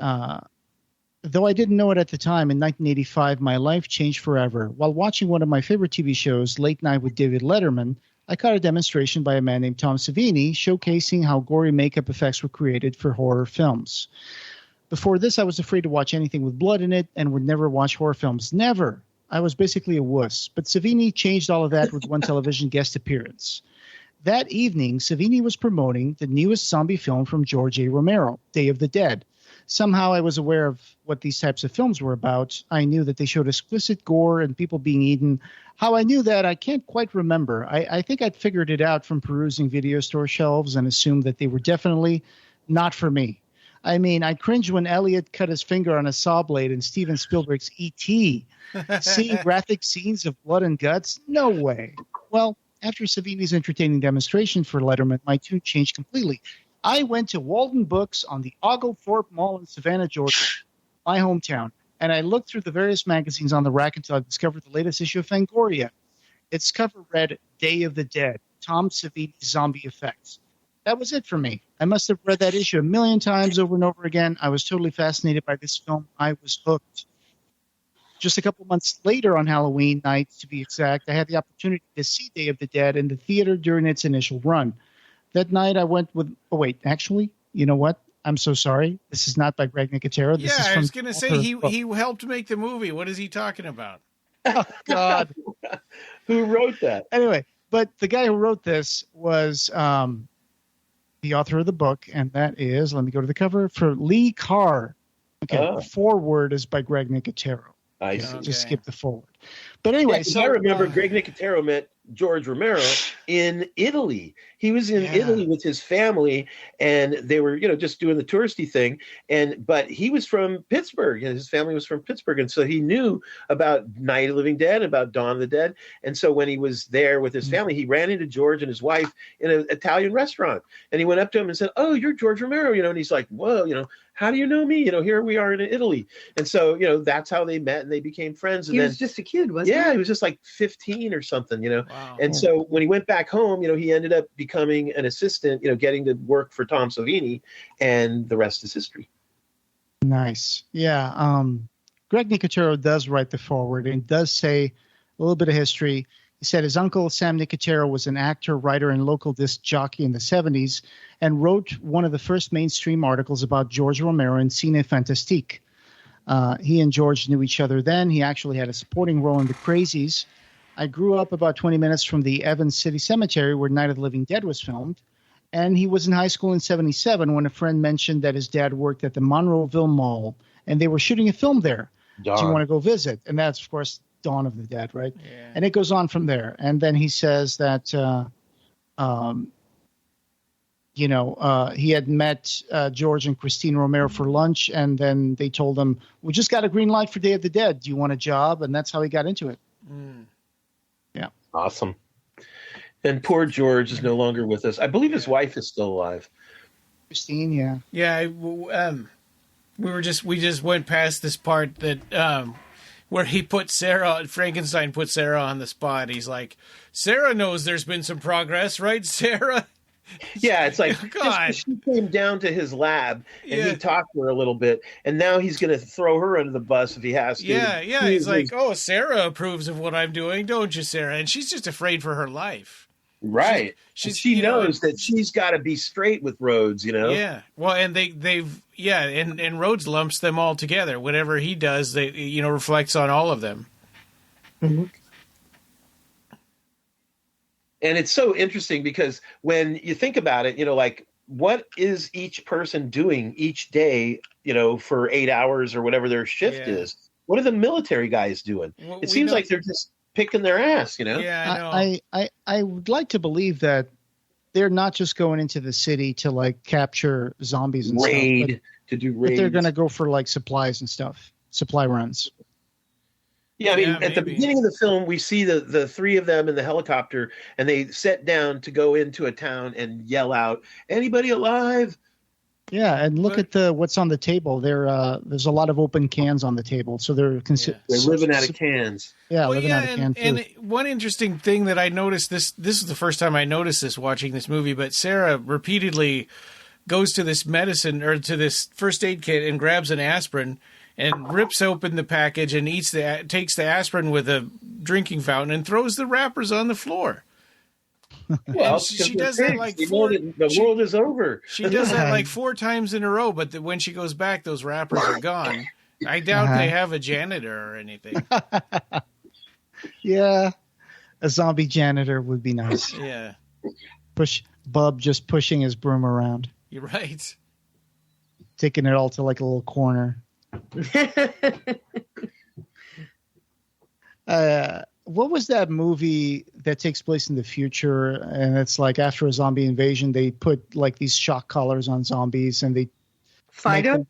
though I didn't know it at the time, in 1985, my life changed forever. While watching one of my favorite TV shows, Late Night with David Letterman, I caught a demonstration by a man named Tom Savini showcasing how gory makeup effects were created for horror films. Before this, I was afraid to watch anything with blood in it and would never watch horror films. Never. I was basically a wuss. But Savini changed all of that with one television guest appearance. That evening, Savini was promoting the newest zombie film from George A. Romero, Day of the Dead. Somehow I was aware of what these types of films were about. I knew that they showed explicit gore and people being eaten. How I knew that, I can't quite remember. I think I'd figured it out from perusing video store shelves and assumed that they were definitely not for me. I mean, I cringed when Elliot cut his finger on a saw blade in Steven Spielberg's E.T. Seeing graphic scenes of blood and guts? No way. Well, after Savini's entertaining demonstration for Letterman, my tune changed completely. I went to Walden Books on the Oglethorpe Mall in Savannah, Georgia, my hometown, and I looked through the various magazines on the rack until I discovered the latest issue of Fangoria. Its cover read, Day of the Dead, Tom Savini Zombie Effects. That was it for me. I must have read that issue a million times over and over again. I was totally fascinated by this film. I was hooked. Just a couple months later, on Halloween night, to be exact, I had the opportunity to see Day of the Dead in the theater during its initial run. That night, I went with... Oh, wait, actually, you know what? I'm so sorry. This is not by Greg Nicotero. This is I was going to say, he helped make the movie. What is he talking about? Oh, God. Who wrote that? Anyway, but the guy who wrote this was the author of the book, and that is, let me go to the cover, for Lee Carr. Okay, The foreword is by Greg Nicotero. I see. Just skip the forward. But anyway, so I remember Greg Nicotero met George Romero in Italy. He was in Italy with his family, and they were, just doing the touristy thing. But he was from Pittsburgh, and his family was from Pittsburgh, and so he knew about Night of the Living Dead, about Dawn of the Dead. And so when he was there with his family, he ran into George and his wife in an Italian restaurant, and he went up to him and said, "Oh, you're George Romero," and he's like, "Whoa, how do you know me? Here we are in Italy." And so, that's how they met and they became friends. And he was just a kid, wasn't he? Yeah, he was just like 15 or something, Wow. And so when he went back home, he ended up becoming an assistant, getting to work for Tom Savini, and the rest is history. Nice. Yeah. Greg Nicotero does write the foreword and does say a little bit of history. He said his uncle, Sam Nicotero, was an actor, writer, and local disc jockey in the 70s and wrote one of the first mainstream articles about George Romero in Cine Fantastique. He and George knew each other then. He actually had a supporting role in The Crazies. I grew up about 20 minutes from the Evans City Cemetery where Night of the Living Dead was filmed. And he was in high school in 77 when a friend mentioned that his dad worked at the Monroeville Mall and they were shooting a film there. Darn. Do you want to go visit? And that's, of course, Dawn of the Dead, right? Yeah. And it goes on from there. And then he says that, he had met George and Christine Romero for lunch, and then they told him, we just got a green light for Day of the Dead. Do you want a job? And that's how he got into it. Mm. Yeah. Awesome. And poor George is no longer with us. I believe his wife is still alive. Christine, yeah. Yeah, we just went past this part that where he put Frankenstein put Sarah on the spot. He's like, Sarah knows there's been some progress, right, Sarah? Yeah, it's like God. she came down to his lab and Yeah. he talked to her a little bit, and now he's going to throw her under the bus if he has to. Yeah. He's like, oh, Sarah approves of what I'm doing, don't you, Sarah? And she's just afraid for her life. Right. She knows that she's got to be straight with Rhodes, Yeah. Well, and and Rhodes lumps them all together. Whatever he does, reflects on all of them. Mhm. And it's so interesting because when you think about it, like what is each person doing each day, for 8 hours or whatever their shift is? What are the military guys doing? Well, it seems like they're just picking their ass, Yeah, I know. I would like to believe that they're not just going into the city to like capture zombies and Raid, stuff, to do but raids. they're going to go for like supplies and stuff, supply runs. Yeah, I mean, Yeah, at the maybe. beginning of the film, we see the three of them in the helicopter, and they set down to go into a town and yell out, "Anybody alive?" Yeah, and look at what's on the table. There's a lot of open cans on the table, so they're They're living out of cans. Yeah, Well, living out of canned food. and one interesting thing that I noticed, this is the first time I noticed this watching this movie, but Sarah repeatedly goes to this medicine or to this first aid kit and grabs an aspirin and rips open the package and takes the aspirin with a drinking fountain and throws the wrappers on the floor. Well, she does that like the world is over. She does that like 4 times in a row, but when she goes back, those wrappers are gone. I doubt they have a janitor or anything. Yeah, a zombie janitor would be nice. Yeah, Bub just pushing his broom around, you're right. taking it all to like a little corner. What was that movie that takes place in the future? And it's like after a zombie invasion, they put like these shock collars on zombies and they Fido?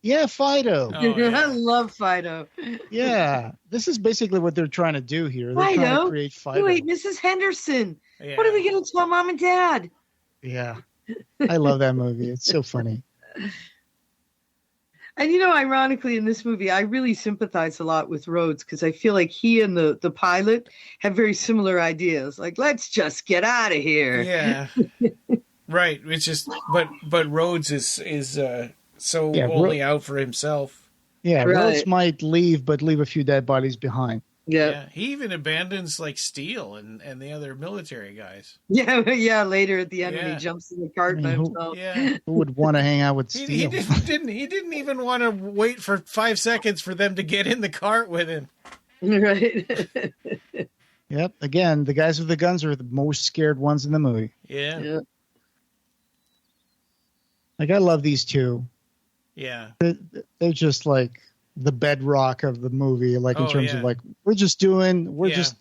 Yeah, Fido. Oh, yeah. I love Fido. Yeah, this is basically what they're trying to do here. They're trying to Fido? create Fido. Wait, Mrs. Henderson. Yeah. What are we going to tell Mom and Dad? Yeah, I love that movie. It's so funny. And ironically, in this movie, I really sympathize a lot with Rhodes because I feel like he and the pilot have very similar ideas. Like, let's just get out of here. Yeah, right. It's just, but Rhodes is only out for himself. Yeah, Right. Rhodes might leave, but leave a few dead bodies behind. Yeah, he even abandons like Steele and the other military guys. Yeah. Later at the end, when Yeah. he jumps in the cart by I mean, himself. Yeah, Who would want to hang out with he Steele? didn't even want to wait for 5 seconds for them to get in the cart with him. Right. Yep. Again, the guys with the guns are the most scared ones in the movie. Yeah, Yeah. Like, I love these two. yeah, They're just like the bedrock of the movie. Like, in Oh, terms yeah. of like, we're just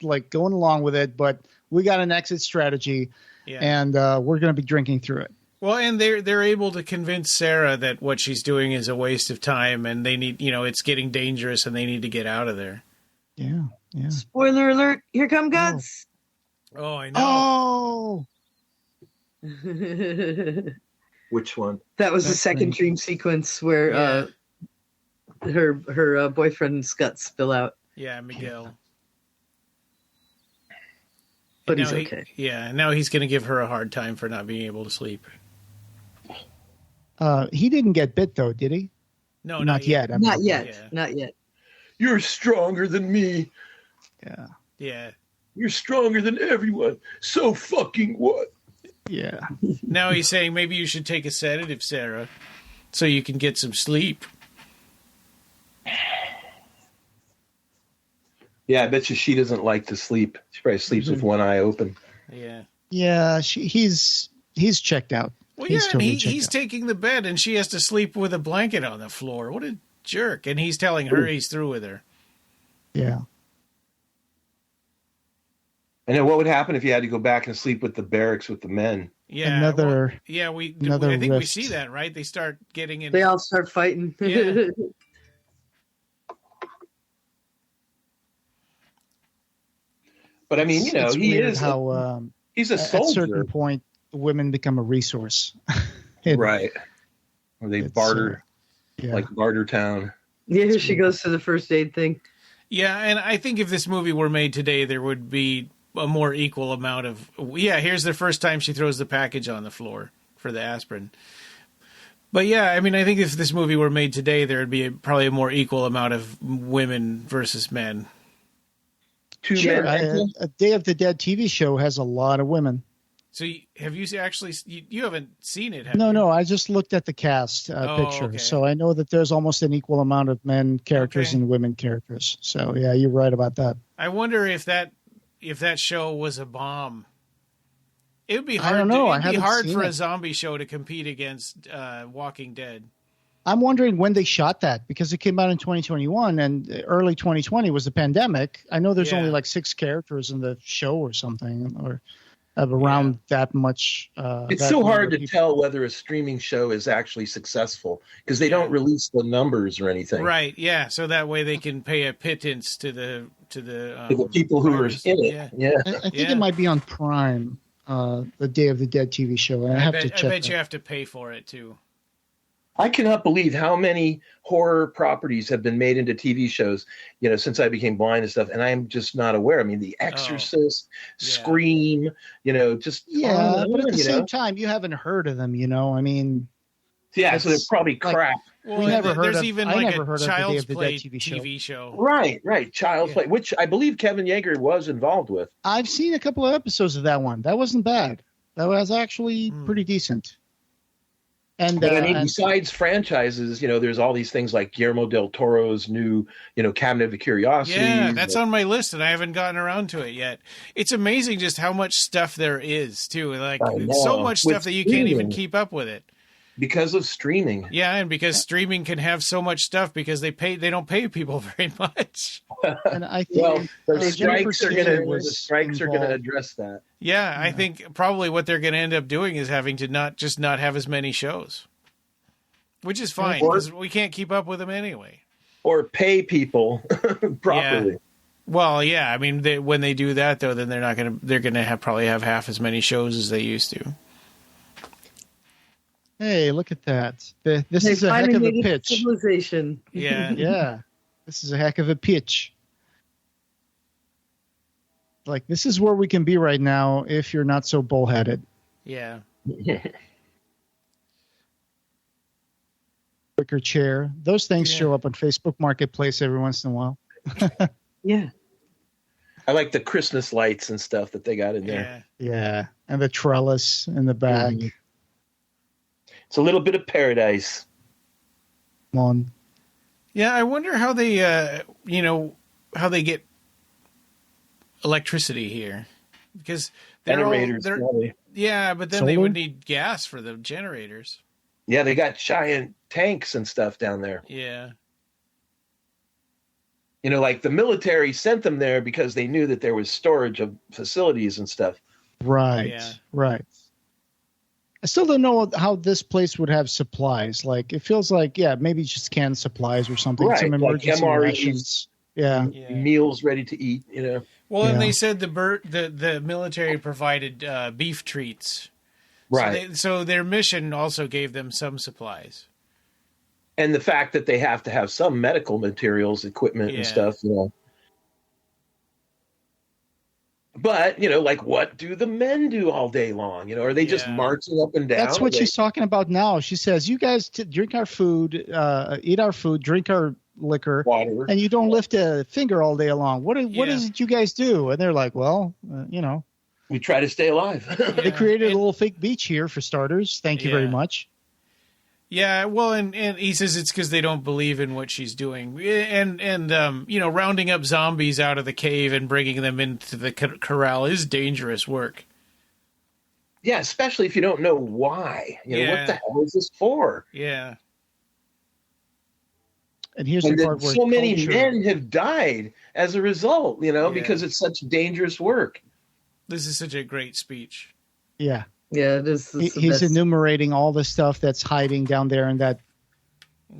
like going along with it, but we got an exit strategy yeah. and we're going to be drinking through it. Well, and they're able to convince Sarah that what she's doing is a waste of time, and they need, it's getting dangerous, and they need to get out of there. Yeah. Yeah. Spoiler alert. Here come Guts. Oh, I know. Oh, Which one? That was the That's second nice. dream sequence where her boyfriend's guts spill out. Yeah, Miguel. But And he's now okay. Now he's going to give her a hard time for not being able to sleep. he didn't get bit though, did he? No, Not yet. I mean, Not yet. Yeah. Not yet. You're stronger than me. Yeah. Yeah. You're stronger than everyone. So fucking what? Yeah. Now he's saying maybe you should take a sedative, Sarah, so you can get some sleep. Yeah, I bet you she doesn't like to sleep. She probably sleeps with one eye open. Yeah. Yeah, he's checked out. Well, he's yeah, totally and checked he's out. taking the bed, and she has to sleep with a blanket on the floor. What a jerk. And he's telling her he's through with her. Yeah. And then what would happen if you had to go back and sleep with the barracks with the men? Yeah. Another I think we rift. see that, right? They start getting in. They all start fighting. Yeah. But I mean, It's he weird is how he's a at a soldier, certain point women become a resource. right? Or they barter, yeah. like Barter Town. Yeah, here she goes to the first aid thing. Yeah, and I think if this movie were made today, there would be a more equal amount of. Yeah, here's the first time she throws the package on the floor for the aspirin. But yeah, I mean, I think if this movie were made today, there would be probably a more equal amount of women versus men. Sure, a Day of the Dead TV show has a lot of women. So have you actually? You haven't seen it, have No, you? no, I just looked at the cast picture, okay. so I know that there's almost an equal amount of men characters and women characters. So yeah, you're right about that. I wonder if that show was a bomb. It would be hard. I don't know. It'd be hard for it. a zombie show to compete against Walking Dead. I'm wondering when they shot that because it came out in 2021 and early 2020 was the pandemic. I know there's only like 6 characters in the show or something, or around that much. It's so hard to tell whether a streaming show is actually successful because they don't release the numbers or anything. Right. Yeah. So that way they can pay a pittance to the people who are in it. Yeah. I think it might be on Prime, the Day of the Dead TV show. And I bet you have to pay for it too. I cannot believe how many horror properties have been made into TV shows, since I became blind and stuff, and I'm just not aware. I mean, The Exorcist, Scream, just but at the same time, you haven't heard of them, I mean, so they're probably crap. Well, I never heard a Child's the Play TV show. Right, Child's Play, which I believe Kevin Yeager was involved with. I've seen a couple of episodes of that one. That wasn't bad. That was actually pretty decent. But I mean, besides franchises, there's all these things like Guillermo del Toro's new, Cabinet of Curiosities. Yeah, that's on my list, and I haven't gotten around to it yet. It's amazing just how much stuff there is, too. Like, so much stuff that you can't even keep up with it. Because of streaming. Yeah, and because streaming can have so much stuff because they don't pay people very much. And I think the strikes are going to address that. Yeah, I think probably what they're going to end up doing is having to not have as many shows, which is fine because we can't keep up with them anyway. Or pay people properly. Yeah. Well, yeah, I mean, when they do that though, then they're going to probably have half as many shows as they used to. Hey, look at that! This is a heck of a pitch. Civilization. Yeah, yeah, this is a heck of a pitch. Like, this is where we can be right now if you're not so bullheaded. Yeah. Wicker chair. Those things show up on Facebook Marketplace every once in a while. Yeah. I like the Christmas lights and stuff that they got in there. Yeah. And the trellis in the back. Mm-hmm. It's a little bit of paradise. Come on. Yeah, I wonder how they, how they get electricity here, because generators. Yeah, but then they would need gas for the generators. Yeah, they got giant tanks and stuff down there. Yeah. Like the military sent them there because they knew that there was storage of facilities and stuff. Right. Yeah. Right. I still don't know how this place would have supplies. Like, it feels like, maybe just canned supplies or something. Right, some emergency like rations. Yeah. Meals ready to eat, Well, and they said the military provided beef treats. Right. So their mission also gave them some supplies. And the fact that they have to have some medical materials, equipment and stuff, But, like, what do the men do all day long? Are they just marching up and down? That's what she's talking about now. She says, you guys drink our food, eat our food, drink our liquor, Water. and you don't lift a finger all day long. What is it you guys do? And they're like, well, we try to stay alive. They created a little fake beach here for starters. Thank you very much. Yeah, well, and he says it's because they don't believe in what she's doing, and rounding up zombies out of the cave and bringing them into the corral is dangerous work. Yeah, especially if you don't know why. What the hell is this for? Yeah. And here's the part where so many men have died as a result, because it's such dangerous work. This is such a great speech. Yeah. Yeah, he's enumerating all the stuff that's hiding down there in that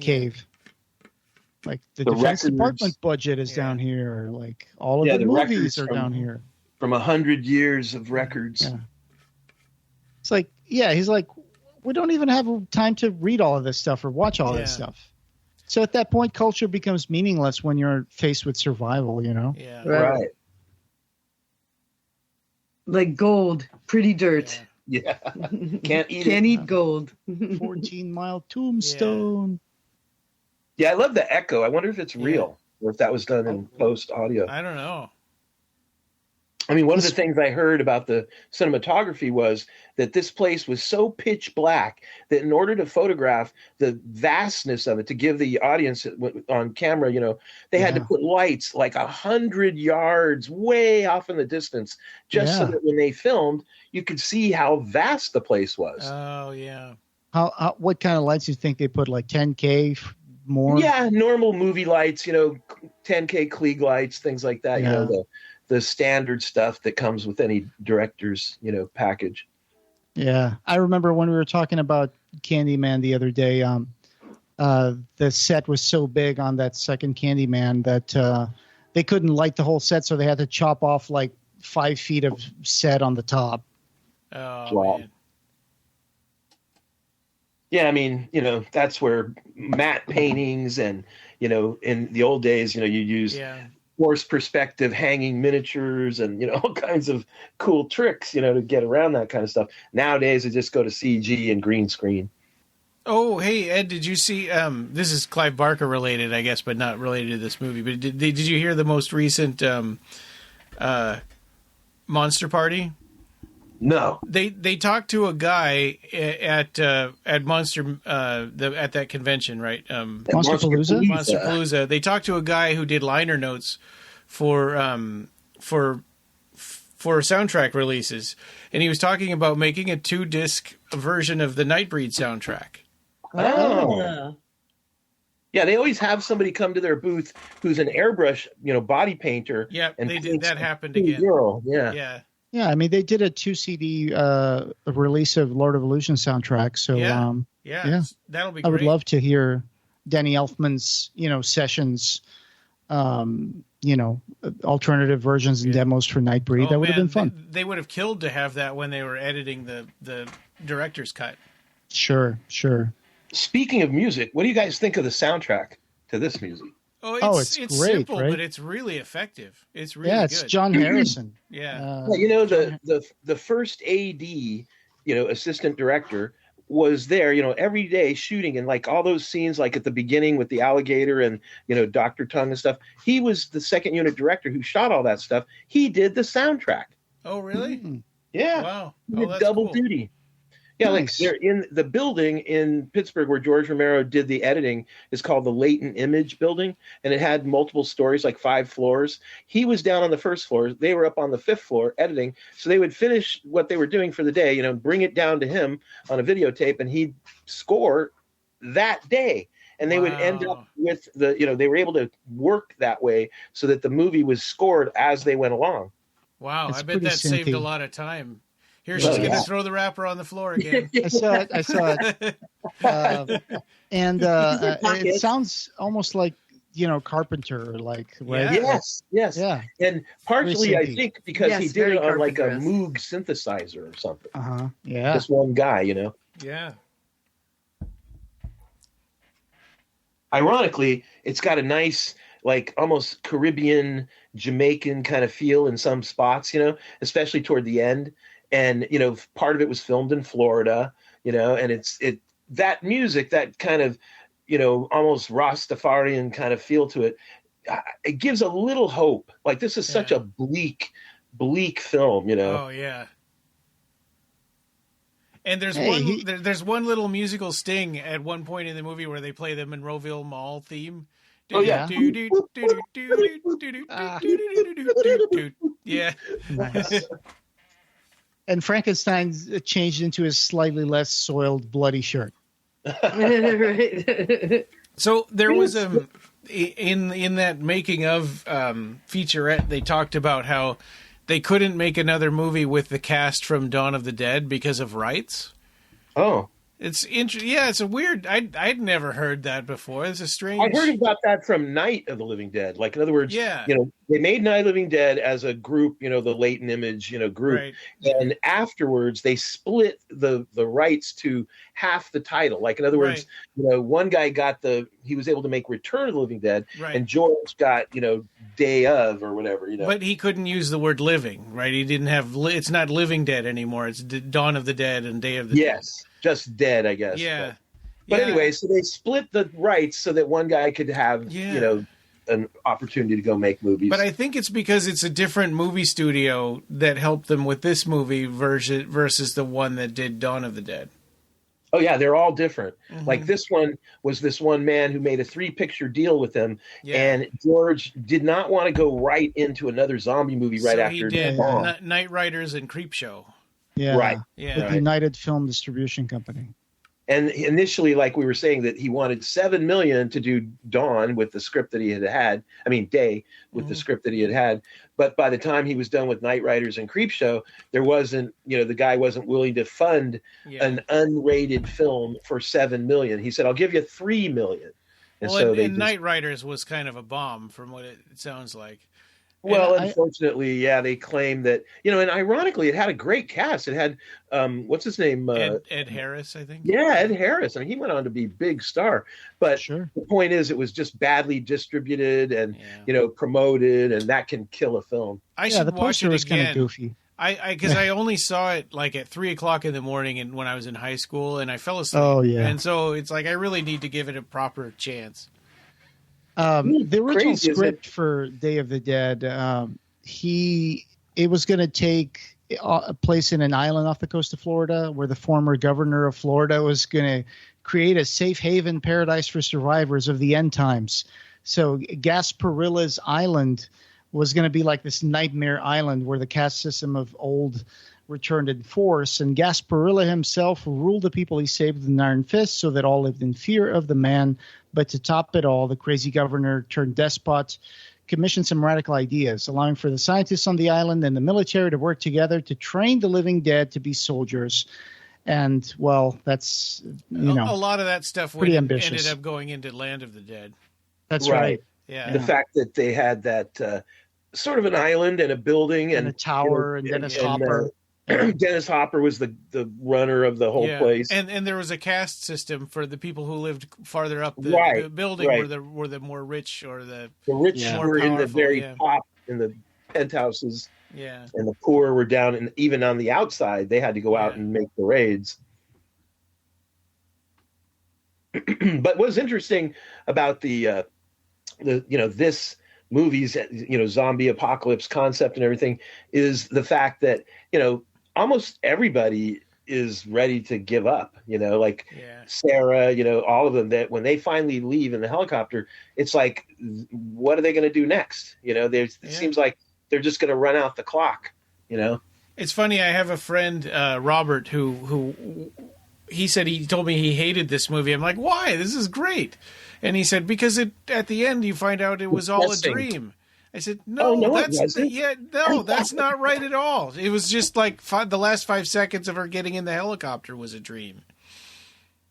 cave. Like the Defense Department budget is down here. Like all of the movies are down here. From 100 years of records. Yeah. It's like, he's like, we don't even have time to read all of this stuff or watch all this stuff. So at that point, culture becomes meaningless when you're faced with survival, Yeah. Right. Like gold, pretty dirt. Yeah. Can't eat gold. 14-mile tombstone. Yeah, I love the echo. I wonder if it's real or if that was done in post audio. I don't know. I mean, one of the things I heard about the cinematography was that this place was so pitch black that in order to photograph the vastness of it, to give the audience on camera, they had to put lights like 100 yards way off in the distance, just so that when they filmed, you could see how vast the place was. Oh, yeah. What kind of lights do you think they put, like 10K more? Yeah, normal movie lights, 10K Klieg lights, things like that, the standard stuff that comes with any director's, package. Yeah. I remember when we were talking about Candyman the other day, the set was so big on that second Candyman that they couldn't light the whole set, so they had to chop off like 5 feet of set on the top. Oh, man. Yeah, I mean, that's where matte paintings and, in the old days, you use force perspective hanging miniatures and, all kinds of cool tricks, to get around that kind of stuff. Nowadays, they just go to CG and green screen. Oh, hey, Ed, did you see, this is Clive Barker related, I guess, but not related to this movie, but did you hear the most recent Monster Party? No. They talked to a guy at Monster at that convention, right? Monsterpalooza. They talked to a guy who did liner notes for soundtrack releases, and he was talking about making a 2-disc version of the Nightbreed soundtrack. Oh. Yeah, they always have somebody come to their booth who's an airbrush, body painter. Yeah, they did. That happened again. Girl. Yeah. Yeah, I mean, they did a 2 CD release of Lord of Illusion soundtrack. So, that'll be great. I would love to hear Danny Elfman's, sessions, alternative versions and demos for Nightbreed. That would have been fun. They would have killed to have that when they were editing the director's cut. Sure. Speaking of music, what do you guys think of the soundtrack to this music? It's great, simple, right? but it's really effective. It's really good. It's John Harrison. The first AD, assistant director was there, every day shooting, and like all those scenes, like at the beginning with the alligator and, Dr. Tongue and stuff. He was the second unit director who shot all that stuff. He did the soundtrack. Oh, really? Mm-hmm. Yeah. Wow. He did double duty. Yeah, nice. Like they're in the building in Pittsburgh where George Romero did the editing is called the Latent Image Building, and it had multiple stories, like 5 floors. He was down on the first floor. They were up on the 5th floor editing. So they would finish what they were doing for the day, bring it down to him on a videotape, and he'd score that day. And they would end up with they were able to work that way so that the movie was scored as they went along. Wow, It's I bet that pretty saved synthy. a lot of time. Here, she's going to throw the wrapper on the floor again. I saw it. And it sounds almost like, Carpenter, like, right? Yes. Yeah. And partially, I think, because he did it on like a Carpenter-esque. Moog synthesizer or something. Yeah. Just one guy, Yeah. Ironically, it's got a nice, like almost Caribbean, Jamaican kind of feel in some spots, especially toward the end. And, part of it was filmed in Florida, and that music, that kind of almost Rastafarian kind of feel to it. It gives a little hope. Like, this is such a bleak film, Oh yeah. And there's one little musical sting at one point in the movie where they play the Monroeville Mall theme. Oh yeah. Yeah. Nice. And Frankenstein changed into his slightly less soiled, bloody shirt. Right. So there was in that making of featurette, they talked about how they couldn't make another movie with the cast from Dawn of the Dead because of rights. Oh. It's it's a weird. I'd never heard that before. It's a strange. I heard about that from Night of the Living Dead. Like, in other words, they made Night of the Living Dead as a group, the Latent Image, group. Right. And afterwards, they split the rights to half the title. Like, in other words, one guy he was able to make Return of the Living Dead, and George got, Day of or whatever, But he couldn't use the word living, right? He didn't have. It's not Living Dead anymore. It's Dawn of the Dead and Day of the Dead. Yes. Just Dead, I guess. Yeah. But anyway, so they split the rights so that one guy could have, an opportunity to go make movies. But I think it's because it's a different movie studio that helped them with this movie versus the one that did Dawn of the Dead. Oh, yeah, they're all different. Mm-hmm. Like, this one was this one man who made a 3-picture deal with them, and George did not want to go right into another zombie movie after he did Night Riders and Creepshow. Yeah, right. Yeah, with United Film Distribution Company. And initially, like we were saying, that he wanted $7 million to do Dawn with the script that he had. I mean, Day with the script that he had. But by the time he was done with Night Riders and Creepshow, there wasn't, the guy wasn't willing to fund an unrated film for $7 million. He said, "I'll give you $3 million." And Night Riders was kind of a bomb, from what it sounds like. Well, unfortunately, they claim that, and ironically, it had a great cast. It had, what's his name? Ed Harris, I think. Yeah, Ed Harris. I mean, he went on to be a big star. But the point is, it was just badly distributed and, promoted, and that can kill a film. I should the watch poster it was again. kind of goofy. Because I only saw it like at 3:00 in the morning and when I was in high school, and I fell asleep. Oh, yeah. And so it's like I really need to give it a proper chance. The original script for Day of the Dead, it was going to take a place in an island off the coast of Florida, where the former governor of Florida was going to create a safe haven paradise for survivors of the end times. So Gasparilla's Island was going to be like this nightmare island where the caste system of old returned in force, and Gasparilla himself ruled the people he saved with an iron fist, so that all lived in fear of the man. But to top it all, the crazy governor turned despot commissioned some radical ideas, allowing for the scientists on the island and the military to work together to train the living dead to be soldiers. And, well, that's, a lot of that stuff ambitious. Ended up going into Land of the Dead. That's right. Yeah. The fact that they had that sort of an island and a building and a tower and Dennis Hopper. Dennis Hopper was the runner of the whole place, and there was a caste system for the people who lived farther up the building, were the more rich or the rich were in the very top in the penthouses, and the poor were down, and even on the outside they had to go out and make the raids. But what's interesting about the this movie's zombie apocalypse concept and everything is the fact that almost everybody is ready to give up, Sarah, all of them, that when they finally leave in the helicopter, it's like, what are they going to do next? It seems like they're just going to run out the clock, It's funny. I have a friend, Robert, who he said, he told me he hated this movie. I'm like, why? This is great. And he said, because at the end you find out it was all a dream. I said, that's not right at all. It was just like the last 5 seconds of her getting in the helicopter was a dream.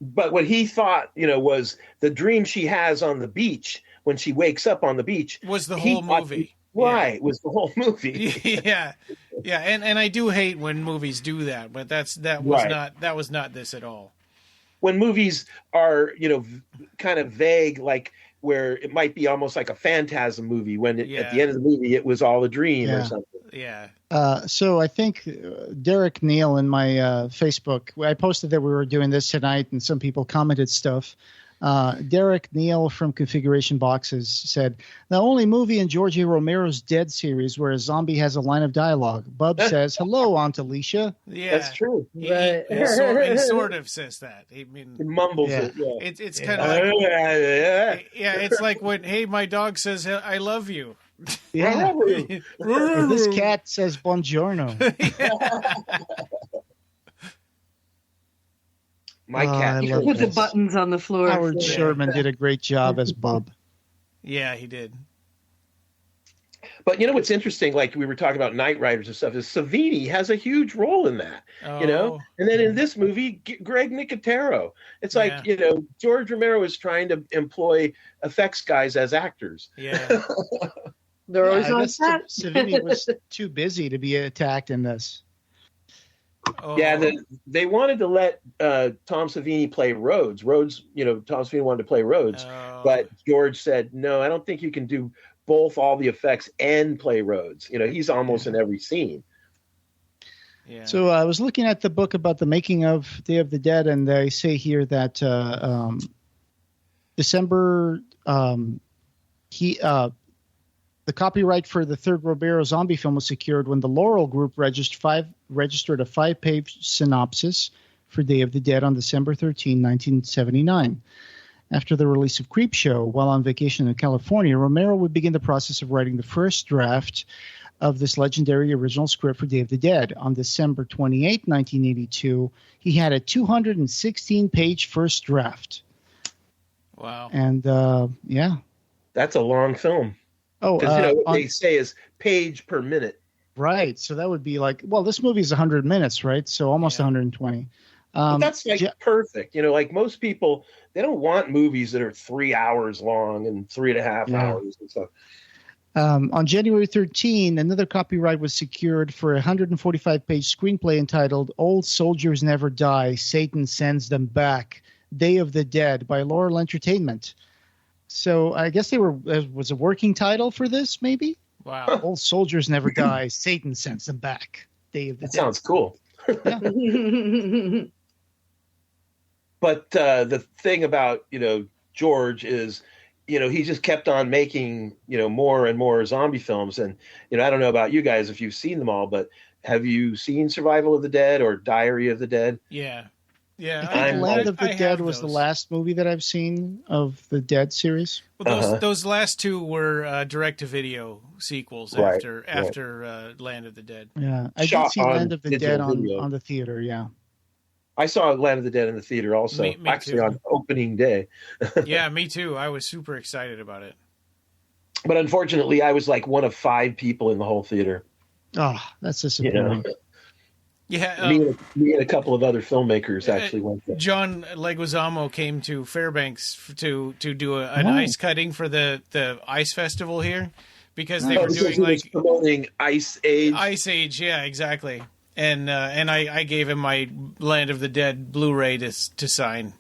But what he thought, was the dream she has on the beach when she wakes up on the beach was the whole movie. Right, was the whole movie. Yeah. And I do hate when movies do that, but that was not this at all. When movies are, kind of vague, like where it might be almost like a phantasm movie, when at the end of the movie it was all a dream or something. Yeah. So I think Derek Neal in my Facebook, I posted that we were doing this tonight, and some people commented stuff. Derek Neal from Configuration Boxes said, the only movie in George A. Romero's Dead series where a zombie has a line of dialogue. Bub says, hello, Aunt Alicia. Yeah, that's true. He sort of says that. He mumbles it. Yeah. It's kind of like it's like when my dog says I love you. Yeah. This cat says buongiorno. My cat with the buttons on the floor. Howard Sherman did a great job as Bub. Yeah, he did. But you know what's interesting? Like we were talking about Knight Riders and stuff. Is Savini has a huge role in that? You know, and then in this movie, Greg Nicotero. It's like George Romero is trying to employ effects guys as actors. Yeah, they're always on set. Savini was too busy to be attacked in this. Yeah, they wanted to let Tom Savini play Rhodes. Tom Savini wanted to play Rhodes, but George said, no, I don't think you can do both all the effects and play Rhodes. He's almost in every scene. Yeah. So I was looking at the book about the making of Day of the Dead, and they say here that December the copyright for the third Romero zombie film was secured when the Laurel Group registered a 5-page synopsis for Day of the Dead on December 13, 1979. After the release of Creepshow, while on vacation in California, Romero would begin the process of writing the first draft of this legendary original script for Day of the Dead. On December 28, 1982, he had a 216-page first draft. Wow. And, That's a long film. Oh, what they say is page per minute. Right. So that would be like, this movie is 100 minutes, right? So almost 120. But that's perfect. Like most people, they don't want movies that are 3 hours long and 3.5 hours and stuff. On January 13, another copyright was secured for a 145-page screenplay entitled Old Soldiers Never Die, Satan Sends Them Back, Day of the Dead by Laurel Entertainment. So I guess was a working title for this, maybe? Wow. Old Soldiers Never Die, Satan Sends Them Back, Day of the Dead. Sounds cool. Yeah. But the thing about, George is, he just kept on making, more and more zombie films. And, I don't know about you guys if you've seen them all, but have you seen Survival of the Dead or Diary of the Dead? Yeah. Yeah. I think Land of the Dead was the last movie that I've seen of the Dead series. Well, those last two were direct-to-video sequels after Land of the Dead. Yeah, I did see Land of the Dead on the theater, yeah. I saw Land of the Dead in the theater also, me actually too. on opening day. Yeah, me too. I was super excited about it. But unfortunately, I was like one of 5 people in the whole theater. Oh, that's disappointing. Yeah, me and a couple of other filmmakers actually went there. John Leguizamo came to Fairbanks to do an ice cutting for the ice festival here because they were doing promoting Ice Age. Ice Age, yeah, exactly. And I gave him my Land of the Dead Blu-ray to sign.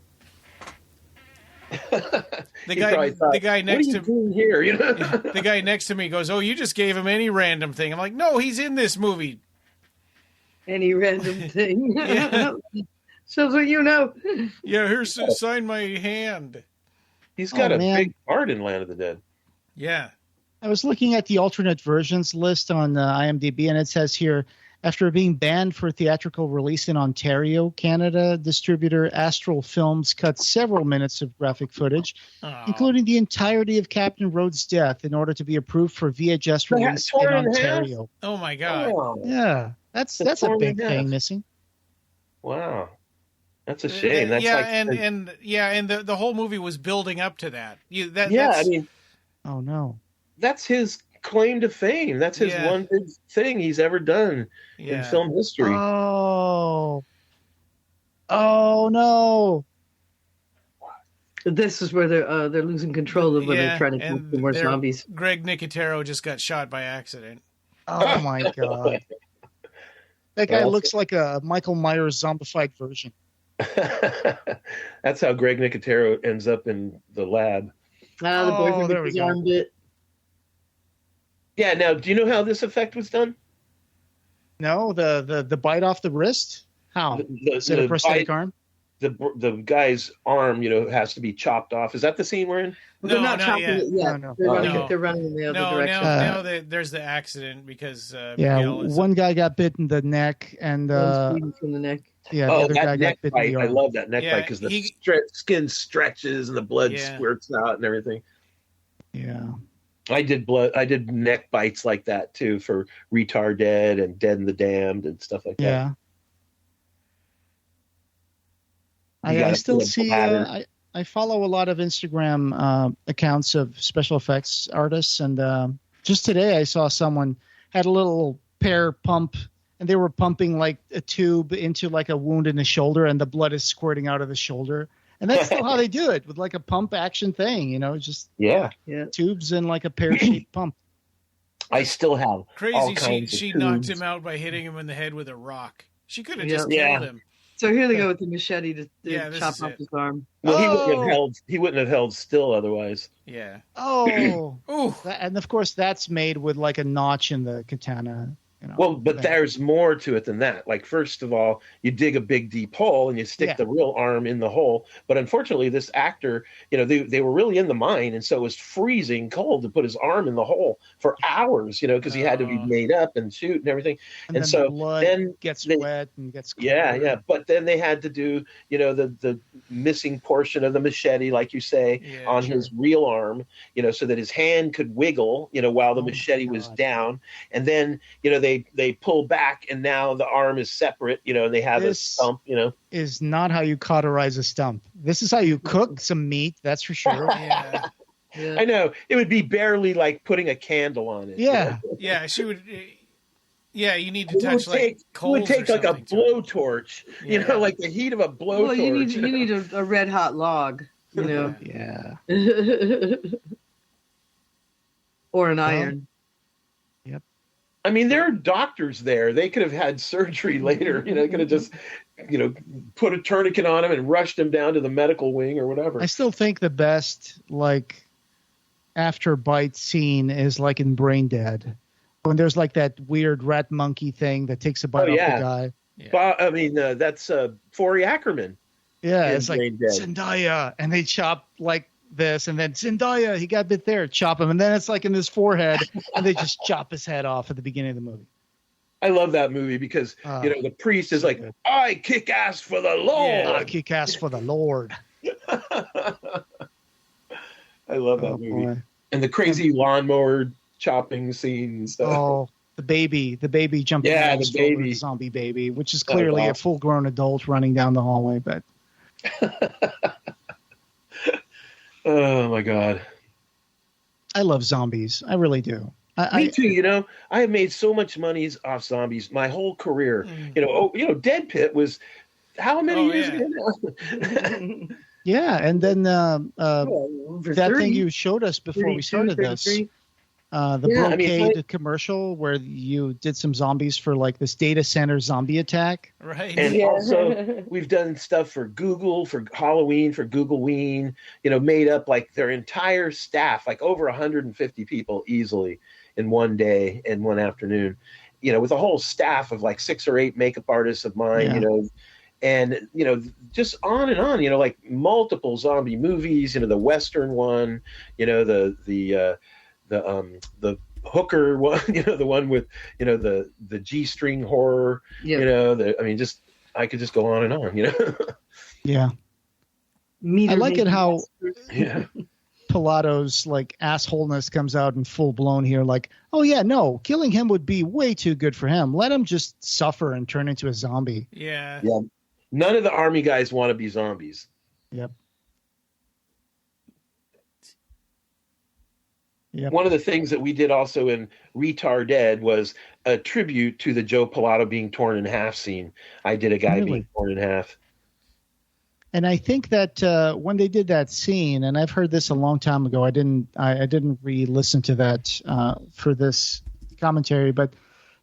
The guy next to me here, the guy next to me goes, "Oh, you just gave him any random thing." I'm like, "No, he's in this movie." Any random thing. Shows what you know. Yeah, here's sign my hand. He's got a big part in Land of the Dead. Yeah. I was looking at the alternate versions list on IMDb, and it says here, after being banned for theatrical release in Ontario, Canada, distributor Astral Films cut several minutes of graphic footage, including the entirety of Captain Rhodes' death, in order to be approved for VHS release in Ontario. Oh my God! Oh. Yeah, that's a big thing missing. Wow, that's a shame. That's and the whole movie was building up to that. Oh no, that's his claim to fame. That's his one big thing he's ever done in film history. Oh no. This is where they're losing control of when they're trying to kill more zombies. Greg Nicotero just got shot by accident. Oh my God. That guy looks like a Michael Myers zombified version. That's how Greg Nicotero ends up in the lab. The boyfriend armed it. Yeah, now, do you know how this effect was done? No, the bite off the wrist? How? Is it a prosthetic arm? the guy's arm, has to be chopped off. Is that the scene we're in? They're not chopping it yet. No. They're running in the other direction. Now there's the accident because one guy got bit in the neck and from the neck. Yeah, the other guy got bit in the arm. I love that neck bite because the skin stretches and the blood squirts out and everything. Yeah. I did neck bites like that too for Retard Dead and Dead and the Damned and stuff like that. Yeah. I still see. I follow a lot of Instagram accounts of special effects artists, and just today I saw someone had a little pear pump, and they were pumping like a tube into like a wound in the shoulder, and the blood is squirting out of the shoulder. And that's still how they do it with like a pump action thing, just tubes and like a pear-shaped pump. I still have crazy. She knocked him out by hitting him in the head with a rock. She could have just killed him. So here they go with the machete to chop off his arm. Well, he wouldn't have held still otherwise. Yeah. Oh. And of course that's made with like a notch in the katana. Well, but there's more to it than that. Like, first of all, you dig a big deep hole and you stick the real arm in the hole. But unfortunately, this actor, they were really in the mine, and so it was freezing cold to put his arm in the hole for hours, because he had to be made up and shoot and everything. And then so the blood gets wet and gets cold. Yeah. But then they had to do, the missing portion of the machete, like you say, on his real arm, so that his hand could wiggle, while the machete was down. And then, they pull back, and now the arm is separate, and they have a stump, Is not how you cauterize a stump. This is how you cook some meat, that's for sure. Yeah. I know. It would be barely like putting a candle on it. Yeah. Yeah, she would. Yeah, you need to touch coals. It would take like a blowtorch, like the heat of a blowtorch. Well, you need a red hot log, Yeah. Or an iron. Yep. I mean, there are doctors there. They could have had surgery later. They could have just, put a tourniquet on him and rushed him down to the medical wing or whatever. I still think the best, after bite scene is like in Brain Dead, when there's like that weird rat monkey thing that takes a bite off the guy. Yeah. That's Forey Ackerman. Yeah, it's like Zendaya, and they chop like this, and then Zendaya, he got bit there, chop him, and then it's like in his forehead, and they just chop his head off at the beginning of the movie. I love that movie because the priest is like, I kick ass for the Lord. Yeah, I kick ass for the Lord. I love that movie. Boy. And the crazy lawnmower chopping scene and stuff. Oh, the baby jumping down the baby, the zombie baby, which is clearly a full-grown adult running down the hallway, but oh my God. I love zombies. I really do. Me too. I have made so much money off zombies my whole career. Dead Pit was how many years ago now? Yeah, and then that thing you showed us before we started this, the Brocade commercial where you did some zombies for like this data center zombie attack. Right. And also we've done stuff for Google, for Halloween, for Googleween, made up like their entire staff, like over 150 people easily in one day and one afternoon, with a whole staff of like 6 or 8 makeup artists of mine, and, just on and on, like multiple zombie movies, the Western one, the hooker one, the one with, the G-string horror, I could just go on and on, Yeah. I like it how Pilato's like assholeness comes out in full blown here. Like, oh yeah, no, killing him would be way too good for him. Let him just suffer and turn into a zombie. Yeah. Yeah. None of the army guys want to be zombies. Yep. One of the things that we did also in Retard Dead was a tribute to the Joe Pilato being torn in half scene. I did a guy being torn in half. And I think that when they did that scene, and I've heard this a long time ago, I didn't re-listen to that for this commentary, but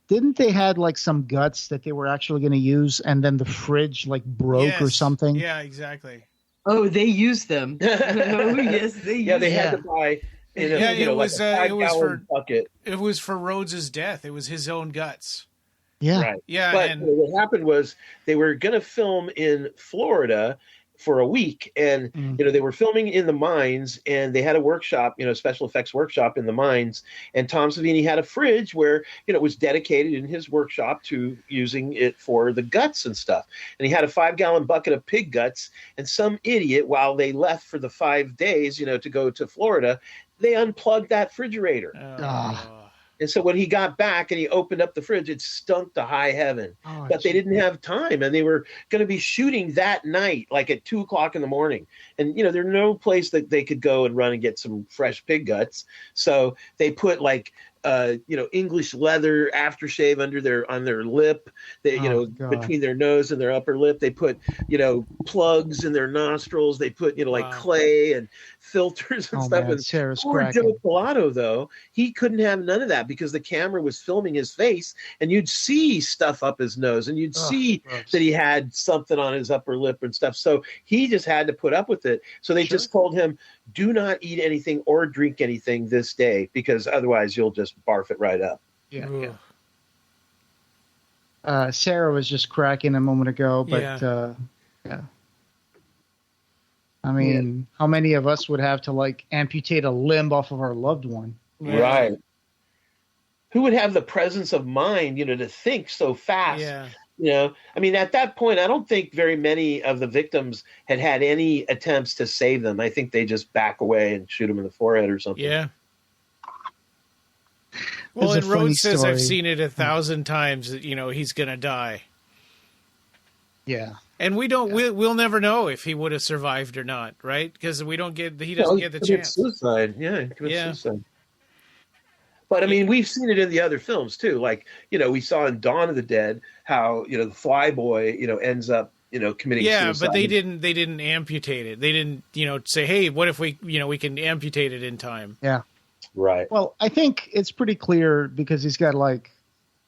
didn't they had like some guts that they were actually going to use, and then the fridge like broke or something? Yeah, exactly. Oh, they used them. Oh, yes, they used them. They had to buy. It was for Rhodes's death. It was his own guts. Yeah. Right. Yeah, But and what happened was they were going to film in Florida for a week, and they were filming in the mines, and they had a workshop, special effects workshop in the mines, and Tom Savini had a fridge where it was dedicated in his workshop to using it for the guts and stuff, and he had a 5-gallon bucket of pig guts, and some idiot, while they left for the 5 days to go to Florida, they unplugged that refrigerator. And so when he got back and he opened up the fridge, it stunk to high heaven. But they didn't have time, and they were going to be shooting that night, like at 2:00 in the morning. And there's no place that they could go and run and get some fresh pig guts. So they put English leather aftershave on their lip, between their nose and their upper lip. They put plugs in their nostrils. They put clay and filters and stuff. Man, and Sarah's poor cracking. Joe Pilato, though, he couldn't have none of that because the camera was filming his face, and you'd see stuff up his nose, and you'd see that he had something on his upper lip and stuff. So he just had to put up with it. So they just told him, do not eat anything or drink anything this day, because otherwise you'll just barf it right up. Yeah. Sarah was just cracking a moment ago, but yeah. I mean, how many of us would have to amputate a limb off of our loved one? Right. Who would have the presence of mind, to think so fast? Yeah. I mean, at that point, I don't think very many of the victims had any attempts to save them. I think they just back away and shoot them in the forehead or something. Yeah. Well, and Rhodes says, I've seen it 1,000 times that, he's going to die. Yeah. And we'll never know if he would have survived or not, right? Because he doesn't get the chance. Suicide. Yeah, suicide. But I mean, we've seen it in the other films too. Like, we saw in Dawn of the Dead how, the flyboy, ends up, committing suicide. Yeah, but they didn't amputate it. They didn't, say, hey, what if we can amputate it in time? Yeah. Right. Well, I think it's pretty clear because he's got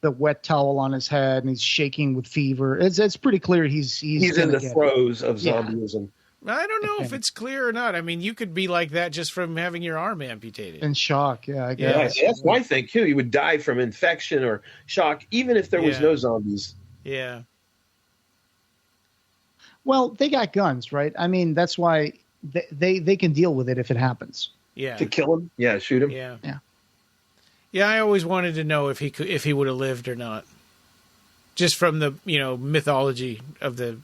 the wet towel on his head and he's shaking with fever. It's pretty clear he's in the throes of zombieism. I don't know if it's clear or not. I mean, you could be like that just from having your arm amputated. In shock, I guess. Yeah, that's my thing too. You would die from infection or shock, even if there was no zombies. Yeah. Well, they got guns, right? I mean, that's why they can deal with it if it happens. Yeah. To kill him? Yeah, shoot him? Yeah. Yeah. Yeah, I always wanted to know if he would have lived or not. Just from the, mythology of the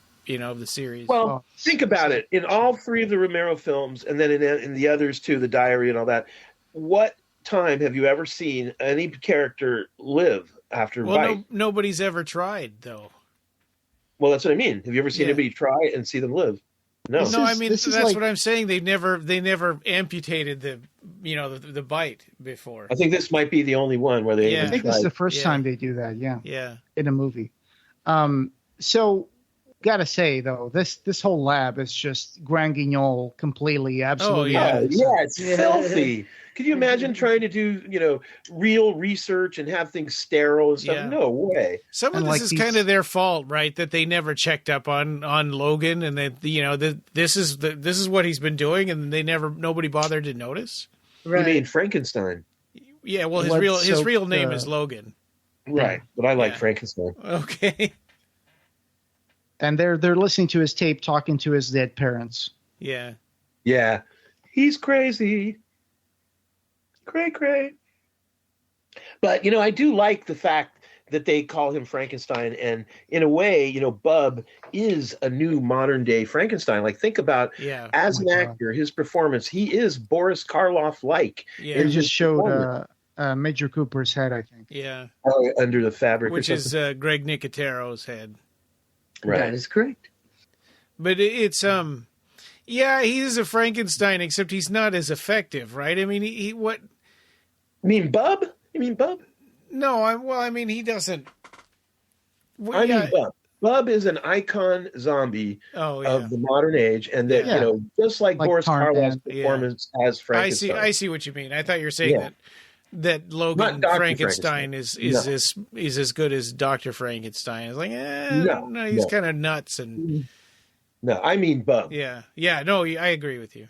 series. Well, think about it. In all 3 of the Romero films, and then in the others too, the Diary and all that, what time have you ever seen any character live after a bite? Nobody's ever tried, though. Well, that's what I mean. Have you ever seen anybody try and see them live? No. I mean, that's what I'm saying. They never amputated the bite before. I think this might be the only one where they. I think this is the first time they do that. Yeah. Yeah. In a movie. So, gotta say though, this whole lab is just Grand Guignol completely, absolutely. Oh yeah, it's filthy. Could you imagine trying to do, real research and have things sterile and stuff? Yeah. No way. Some of this is kind of their fault, right? That they never checked up on Logan, and that this is what he's been doing, and nobody bothered to notice. Right. You mean Frankenstein? Yeah. Well, his real name is Logan. Right, but I like Frankenstein. Okay. And they're listening to his tape, talking to his dead parents. Yeah. Yeah. He's crazy. Cray. But, I do like the fact that they call him Frankenstein. And in a way, Bub is a new modern day Frankenstein. Like, think about as an actor, his performance, he is Boris Karloff-like. Yeah. He just showed Major Cooper's head, I think. Yeah. Under the fabric. Which is Greg Nicotero's head. Right. That is correct. But it's he's a Frankenstein, except he's not as effective, right? I mean, he what? You mean Bub? No, he doesn't. Well, Bub. Bub is an icon zombie of the modern age, and that just like Boris Karloff's performance as Frankenstein. I see what you mean. I thought you were saying that Logan Frankenstein is as good as Dr. Frankenstein. It's like, no, he's kind of nuts and. No, I mean Bub. Yeah. No, I agree with you.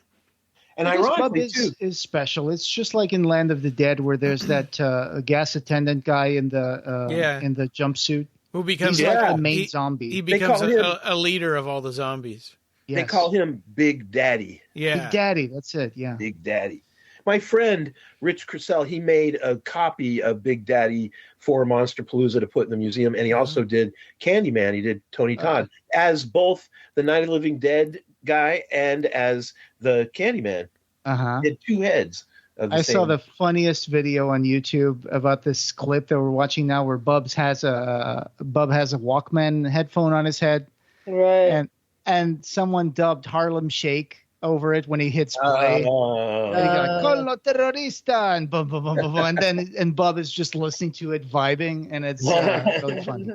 And Bub ironically, too, is special. It's just like in Land of the Dead, where there's that gas attendant guy in the jumpsuit. Who becomes He's like the main zombie. He becomes a leader of all the zombies. Yes. they call him Big Daddy. Yeah. Big Daddy. That's it. Yeah. Big Daddy. My friend Rich Crisell, he made a copy of Big Daddy for Monster Palooza to put in the museum, and he also did Candyman. He did Tony Todd as both the Night of the Living Dead guy and as the Candyman. He had two heads. I saw the funniest video on YouTube about this clip that we're watching now, where Bub has a Walkman headphone on his head, Right. and someone dubbed Harlem Shake over it when he hits play. Colo terrorista, and boom, boom, boom, boom, boom, and Bub is just listening to it, vibing, and it's really funny.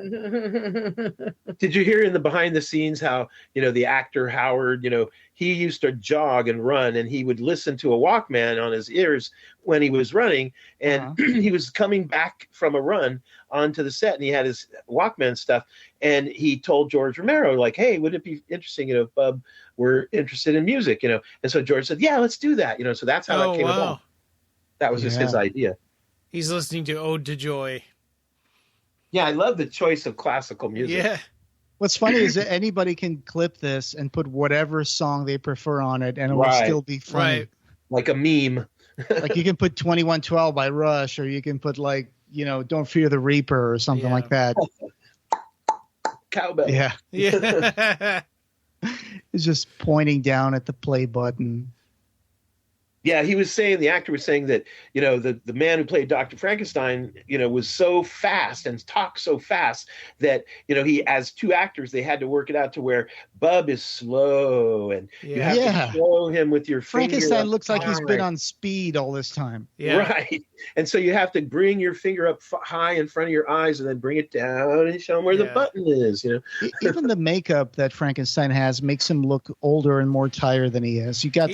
Did you hear in the behind the scenes how, the actor Howard, he used to jog and run, and he would listen to a Walkman on his ears when he was running, and he was coming back from a run onto the set, and he had his Walkman stuff, and he told George Romero, like, hey, wouldn't it be interesting, if Bub were interested in music, and so George said, yeah, let's do that, so that's how that came about. That was just his idea. He's listening to Ode to Joy. Yeah, I love the choice of classical music. Yeah. What's funny is that anybody can clip this and put whatever song they prefer on it, and it will still be funny. Right. Like a meme. Like you can put 2112 by Rush, or you can put Don't Fear the Reaper or something like that. Cowbell. Yeah. Yeah. It's just pointing down at the play button. Yeah, the actor was saying that, the man who played Dr. Frankenstein, was so fast and talked so fast that, he, as two actors, they had to work it out to where Bub is slow, and you have to slow him with your finger. Frankenstein looks like he's been on speed all this time. Yeah. Right. And so you have to bring your finger up high in front of your eyes and then bring it down and show him where the button is, Even the makeup that Frankenstein has makes him look older and more tired than he is. You got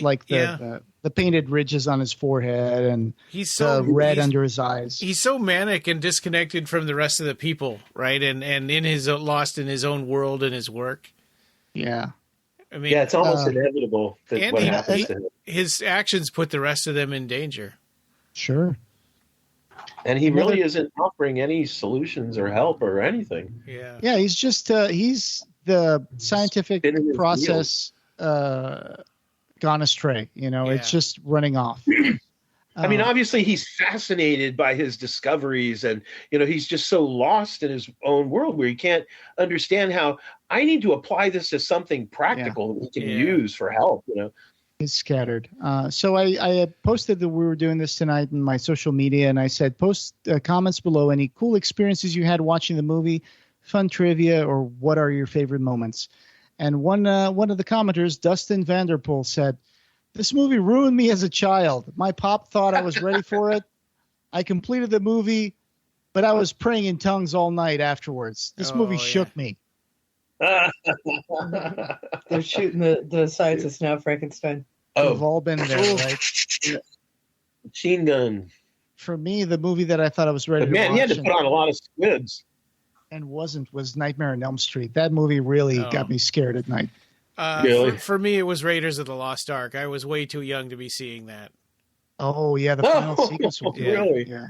the painted ridges on his forehead and the red under his eyes. He's so manic and disconnected from the rest of the people, right? And in his lost in his own world and his work. Yeah. I mean, it's almost inevitable that what happens to him. His actions put the rest of them in danger. Sure. And he really isn't offering any solutions or help or anything. Yeah. Yeah, he's just he's the scientific process gone astray. It's just running off. I mean, obviously he's fascinated by his discoveries, and he's just so lost in his own world where he can't understand how I need to apply this to something practical that we can use for help. He's scattered. So I posted that we were doing this tonight in my social media, and I said post comments below any cool experiences you had watching the movie, fun trivia, or what are your favorite moments. And one of the commenters, Dustin Vanderpool, said, "This movie ruined me as a child. My pop thought I was ready for it. I completed the movie, but I was praying in tongues all night afterwards. This movie shook me." They're shooting the scientists now, Frankenstein. We've all been there, right? Machine gun. For me, the movie that I thought I was ready to watch. Man, he had to put on a lot of squibs. And was Nightmare on Elm Street. That movie really got me scared at night. Really? For me, it was Raiders of the Lost Ark. I was way too young to be seeing that. Oh, yeah, the final sequence. Really? Yeah.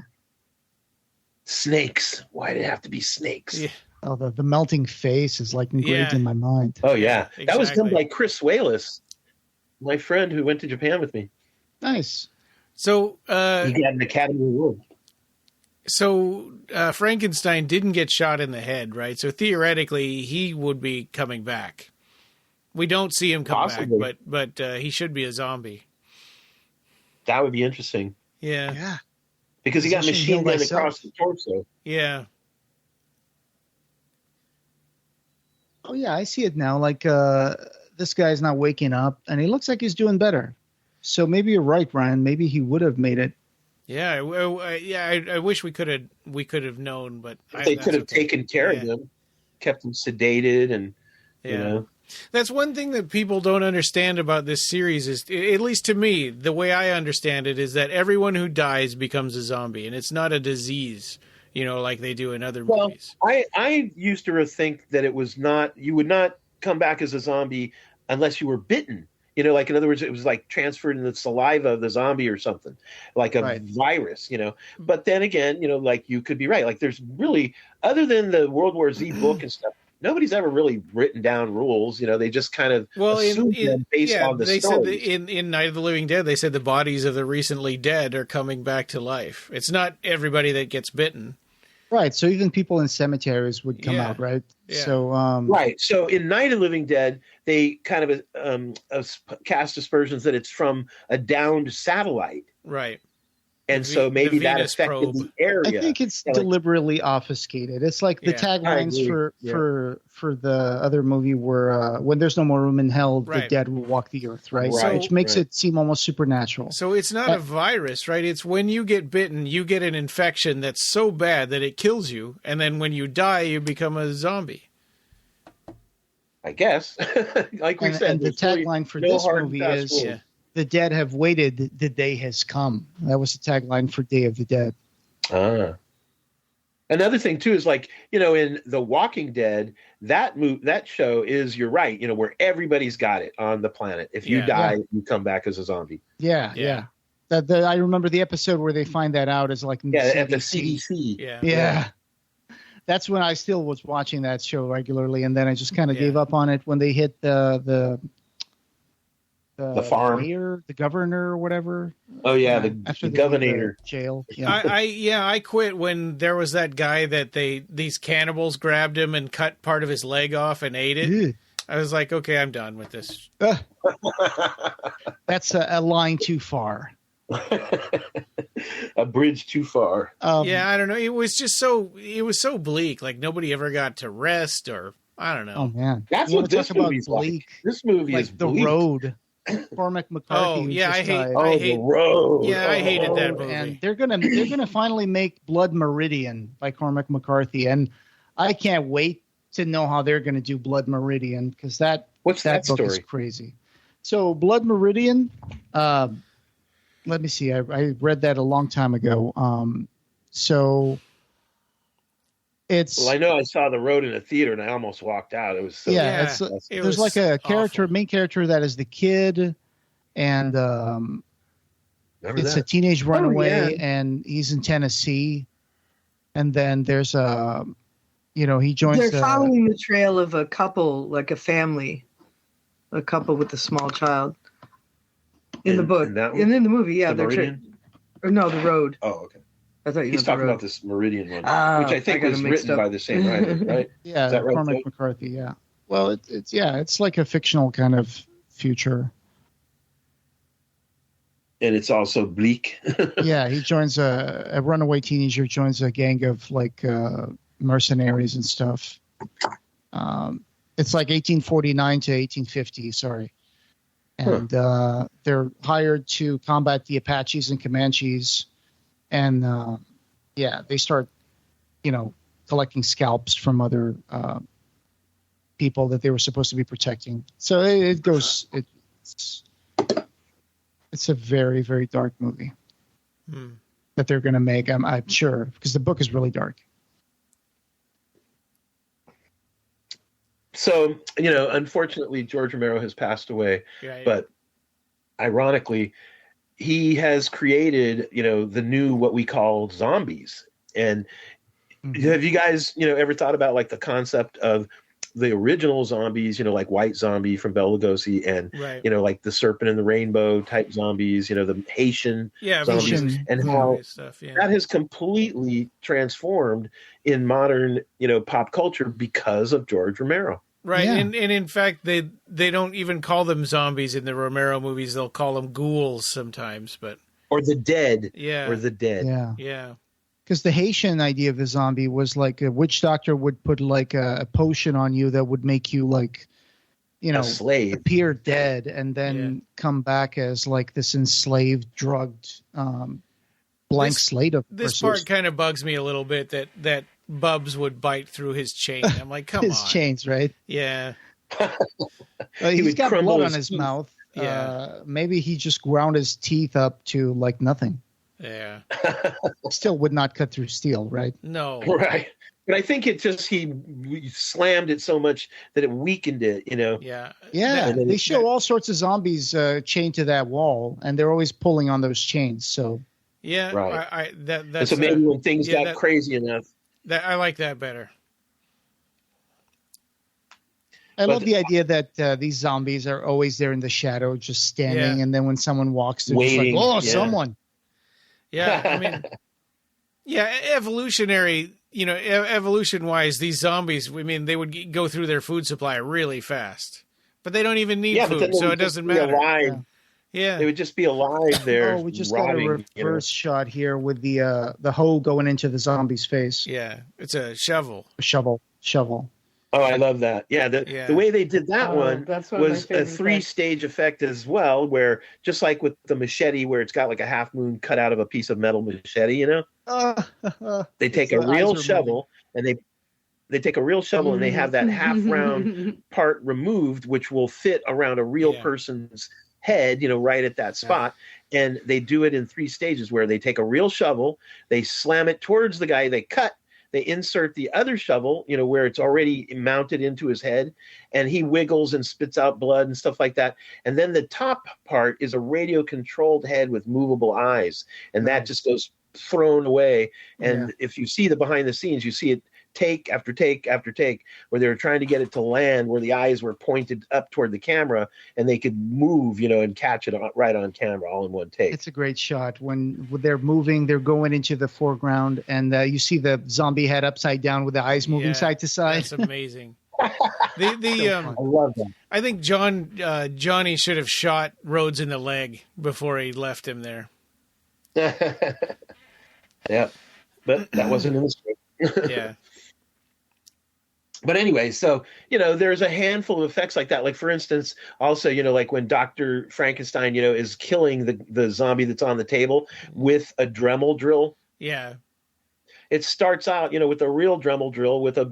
Snakes. Why did it have to be snakes? Yeah. Oh, the melting face is like engraved in my mind. Oh, yeah. Exactly. That was done by Chris Wallace, my friend who went to Japan with me. Nice. So he got an Academy Award. So Frankenstein didn't get shot in the head, right? So theoretically, he would be coming back. We don't see him come back, but he should be a zombie. That would be interesting. Yeah. Yeah. Because he got machine gunned across the torso. Yeah. Oh, yeah, I see it now. Like, this guy's not waking up, and he looks like he's doing better. So maybe you're right, Ryan. Maybe he would have made it. Yeah, I wish we could have known, but they could have taken care of him, kept him sedated, and you know. That's one thing that people don't understand about this series is, at least to me, the way I understand it is that everyone who dies becomes a zombie, and it's not a disease, like they do in other movies. I used to think that it was not, you would not come back as a zombie unless you were bitten. You know, like in other words, it was like transferred in the saliva of the zombie or something, like a virus, you know. But then again, you know, like you could be right. Like there's really, other than the World War Z book and stuff, nobody's ever really written down rules. You know, they just kind of assume them based on the stories. Said in Night of the Living Dead, they said the bodies of the recently dead are coming back to life. It's not everybody that gets bitten. Right. So even people in cemeteries would come out, right? Yeah. So right. So in Night of the Living Dead, they kind of cast aspersions that it's from a downed satellite. Right. And so maybe that affected the area. I think it's deliberately obfuscated. It's like the taglines for the other movie were when there's no more room in hell, the dead will walk the earth, right? Which makes it seem almost supernatural. So it's not a virus, right? It's when you get bitten, you get an infection that's so bad that it kills you, and then when you die, you become a zombie. I guess. Like we said, and the tagline for this movie is... The dead have waited, the day has come. That was the tagline for Day of the Dead. Another thing, too, is like, you know, in The Walking Dead, that show is, you're right, you know, where everybody's got it on the planet. If you die, you come back as a zombie. Yeah. I remember the episode where they find that out as like at the CDC. Yeah. That's when I still was watching that show regularly, and then I just kind of gave up on it when they hit the farm, mayor, the governor, or whatever. Oh yeah, the governor jail. Yeah. I quit when there was that guy that these cannibals grabbed him and cut part of his leg off and ate it. Ew. I was like, okay, I'm done with this. That's a line too far. A bridge too far. I don't know. It was so bleak. Like nobody ever got to rest, or I don't know. Oh man, that's what this movie's like. This movie is The bleak. Road. Cormac McCarthy. I hate The Road. Yeah, I hated that movie. And they're gonna finally make Blood Meridian by Cormac McCarthy, and I can't wait to know how they're gonna do Blood Meridian, because that book story? is crazy. So Blood Meridian, let me see. I read that a long time ago. So it's. Well, I know I saw The Road in a theater and I almost walked out. It was so there's like a main character that is the kid, and it's a teenage runaway, and he's in Tennessee, and then there's he joins. They're following the trail of a couple, like a family, a couple with a small child. In the book, and in the movie, The Road. Oh, okay. I thought he's talking about this Meridian one, which I think was written by the same writer, right? Yeah, is that right, Cormac McCarthy. Yeah. Well, it's like a fictional kind of future, and it's also bleak. Yeah, he joins a runaway teenager joins a gang of like mercenaries and stuff. It's like 1849 to 1850. Sorry. And they're hired to combat the Apaches and Comanches. And, they start, collecting scalps from other people that they were supposed to be protecting. So it's a very, very dark movie that they're going to make, I'm sure, because the book is really dark. So, unfortunately, George Romero has passed away, but ironically, he has created, the new, what we call zombies. And have you guys, ever thought about like the concept of the original zombies, like White Zombie from Bela Lugosi and, like the Serpent and the Rainbow type zombies, the Haitian zombies, and how that has completely transformed in modern, pop culture because of George Romero. Right, yeah. And in fact, they don't even call them zombies in the Romero movies. They'll call them ghouls sometimes, or the dead. Yeah, or the dead. Yeah. Because the Haitian idea of a zombie was like a witch doctor would put like a potion on you that would make you like, a slave, appear dead, and then come back as like this enslaved, drugged, blank slate of. This part kind of bugs me a little bit that Bubs would bite through his chain. I'm like, come his on. chains, right? Yeah. He's got blood on his teeth. mouth. Yeah. Maybe he just ground his teeth up to like nothing. Yeah. Still would not cut through steel, right? No. Right. But I think it just he slammed it so much that it weakened it, you know. Yeah. Yeah. They show all sorts of zombies chained to that wall, and they're always pulling on those chains. So yeah, right. That's so maybe when things got crazy enough. I like that better. I love the idea that these zombies are always there in the shadow, just standing, and then when someone walks, they're waiting, just like, someone. Yeah, I mean, evolutionary. You know, evolution-wise, these zombies, I mean, they would go through their food supply really fast. But they don't even need food, so it doesn't matter. Yeah. They would just be alive there. Oh, we just got a reverse shot here with the hoe going into the zombie's face. Yeah, it's a shovel. Shovel. Oh, I love that. Yeah, the way they did that one was a 3-stage effect as well, where just like with the machete, where it's got like a half moon cut out of a piece of metal machete, you know? They take a real shovel and they take a real shovel and they have that half round part removed, which will fit around a real person's head, you know, right at that spot. And they do it in 3 stages where they take a real shovel, they slam it towards the guy, they cut, they insert the other shovel, you know, where it's already mounted into his head, and he wiggles and spits out blood and stuff like that. And then the top part is a radio-controlled head with movable eyes, and that just goes thrown away. And if you see the behind the scenes, you see it take after take after take, where they were trying to get it to land where the eyes were pointed up toward the camera and they could move, you know, and catch it right on camera all in one take. It's a great shot. When they're moving, they're going into the foreground, and you see the zombie head upside down with the eyes moving side to side. That's amazing. I love that. I think Johnny should have shot Rhodes in the leg before he left him there. Yeah, but that wasn't in the script. Yeah. But anyway, so, you know, there's a handful of effects like that. Like, for instance, also, you know, like when Dr. Frankenstein, you know, is killing the zombie that's on the table with a Dremel drill. Yeah. It starts out, you know, with a real Dremel drill with a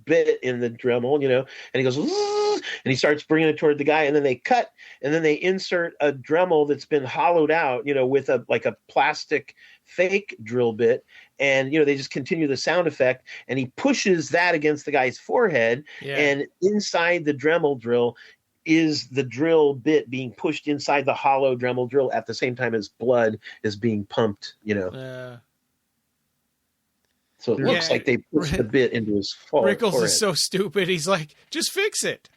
bit in the Dremel, you know, and he goes, and he starts bringing it toward the guy, and then they cut, and then they insert a Dremel that's been hollowed out, you know, with a plastic fake drill bit, and, you know, they just continue the sound effect, and he pushes that against the guy's forehead, and inside the Dremel drill is the drill bit being pushed inside the hollow Dremel drill at the same time as blood is being pumped, you know. So it looks like they pushed the bit into his forehead. Rickles is so stupid. He's like, just fix it.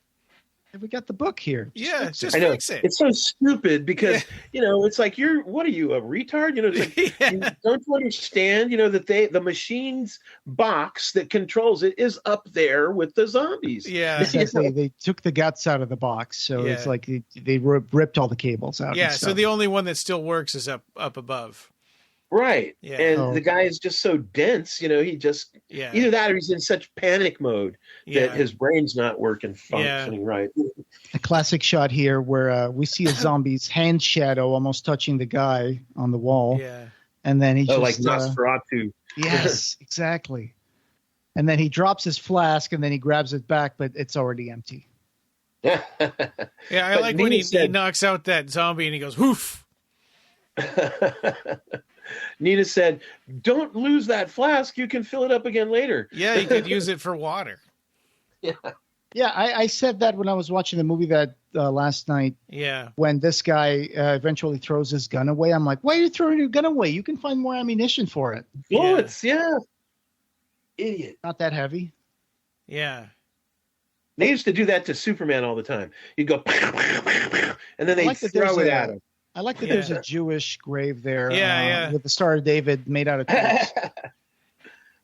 We got the book here. Just fix it. It's so stupid because, you know, it's like, what are you, a retard? You know, it's like, don't you understand, you know, that the machine's box that controls it is up there with the zombies. Yeah. Exactly. They took the guts out of the box. So it's like they ripped all the cables out. Yeah. So the only one that still works is up above. Right. Yeah. And the guy is just so dense, you know, he just either that or he's in such panic mode that his brain's not functioning right. A classic shot here where we see a zombie's hand shadow almost touching the guy on the wall. Yeah. And then he just like Nosferatu. Yes, exactly. And then he drops his flask and then he grabs it back, but it's already empty. Yeah, I like when he knocks out that zombie and he goes, whoof. Nina said, don't lose that flask. You can fill it up again later. Yeah, you could use it for water. Yeah, I said that when I was watching the movie that last night. Yeah. When this guy eventually throws his gun away, I'm like, why are you throwing your gun away? You can find more ammunition for it. Bullets, Idiot. Not that heavy. Yeah. They used to do that to Superman all the time. You'd go, and then they'd throw it at him. I like that there's a Jewish grave there with the Star of David made out of twigs.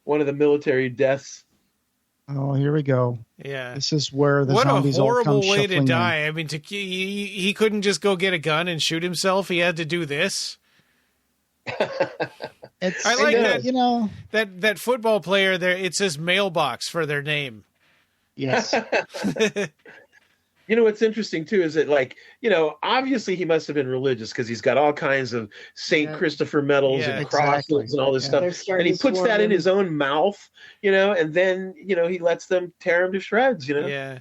One of the military deaths. Oh, here we go. Yeah. This is where the zombies all come What a horrible way to die. In. I mean, he couldn't just go get a gun and shoot himself. He had to do this. I like that. You know, that football player there, it says mailbox for their name. Yes. You know, what's interesting, too, is that, like, you know, obviously he must have been religious because he's got all kinds of St. Christopher medals and crosses and all this stuff. And he puts that in his own mouth, you know, and then, you know, he lets them tear him to shreds, you know. Yeah.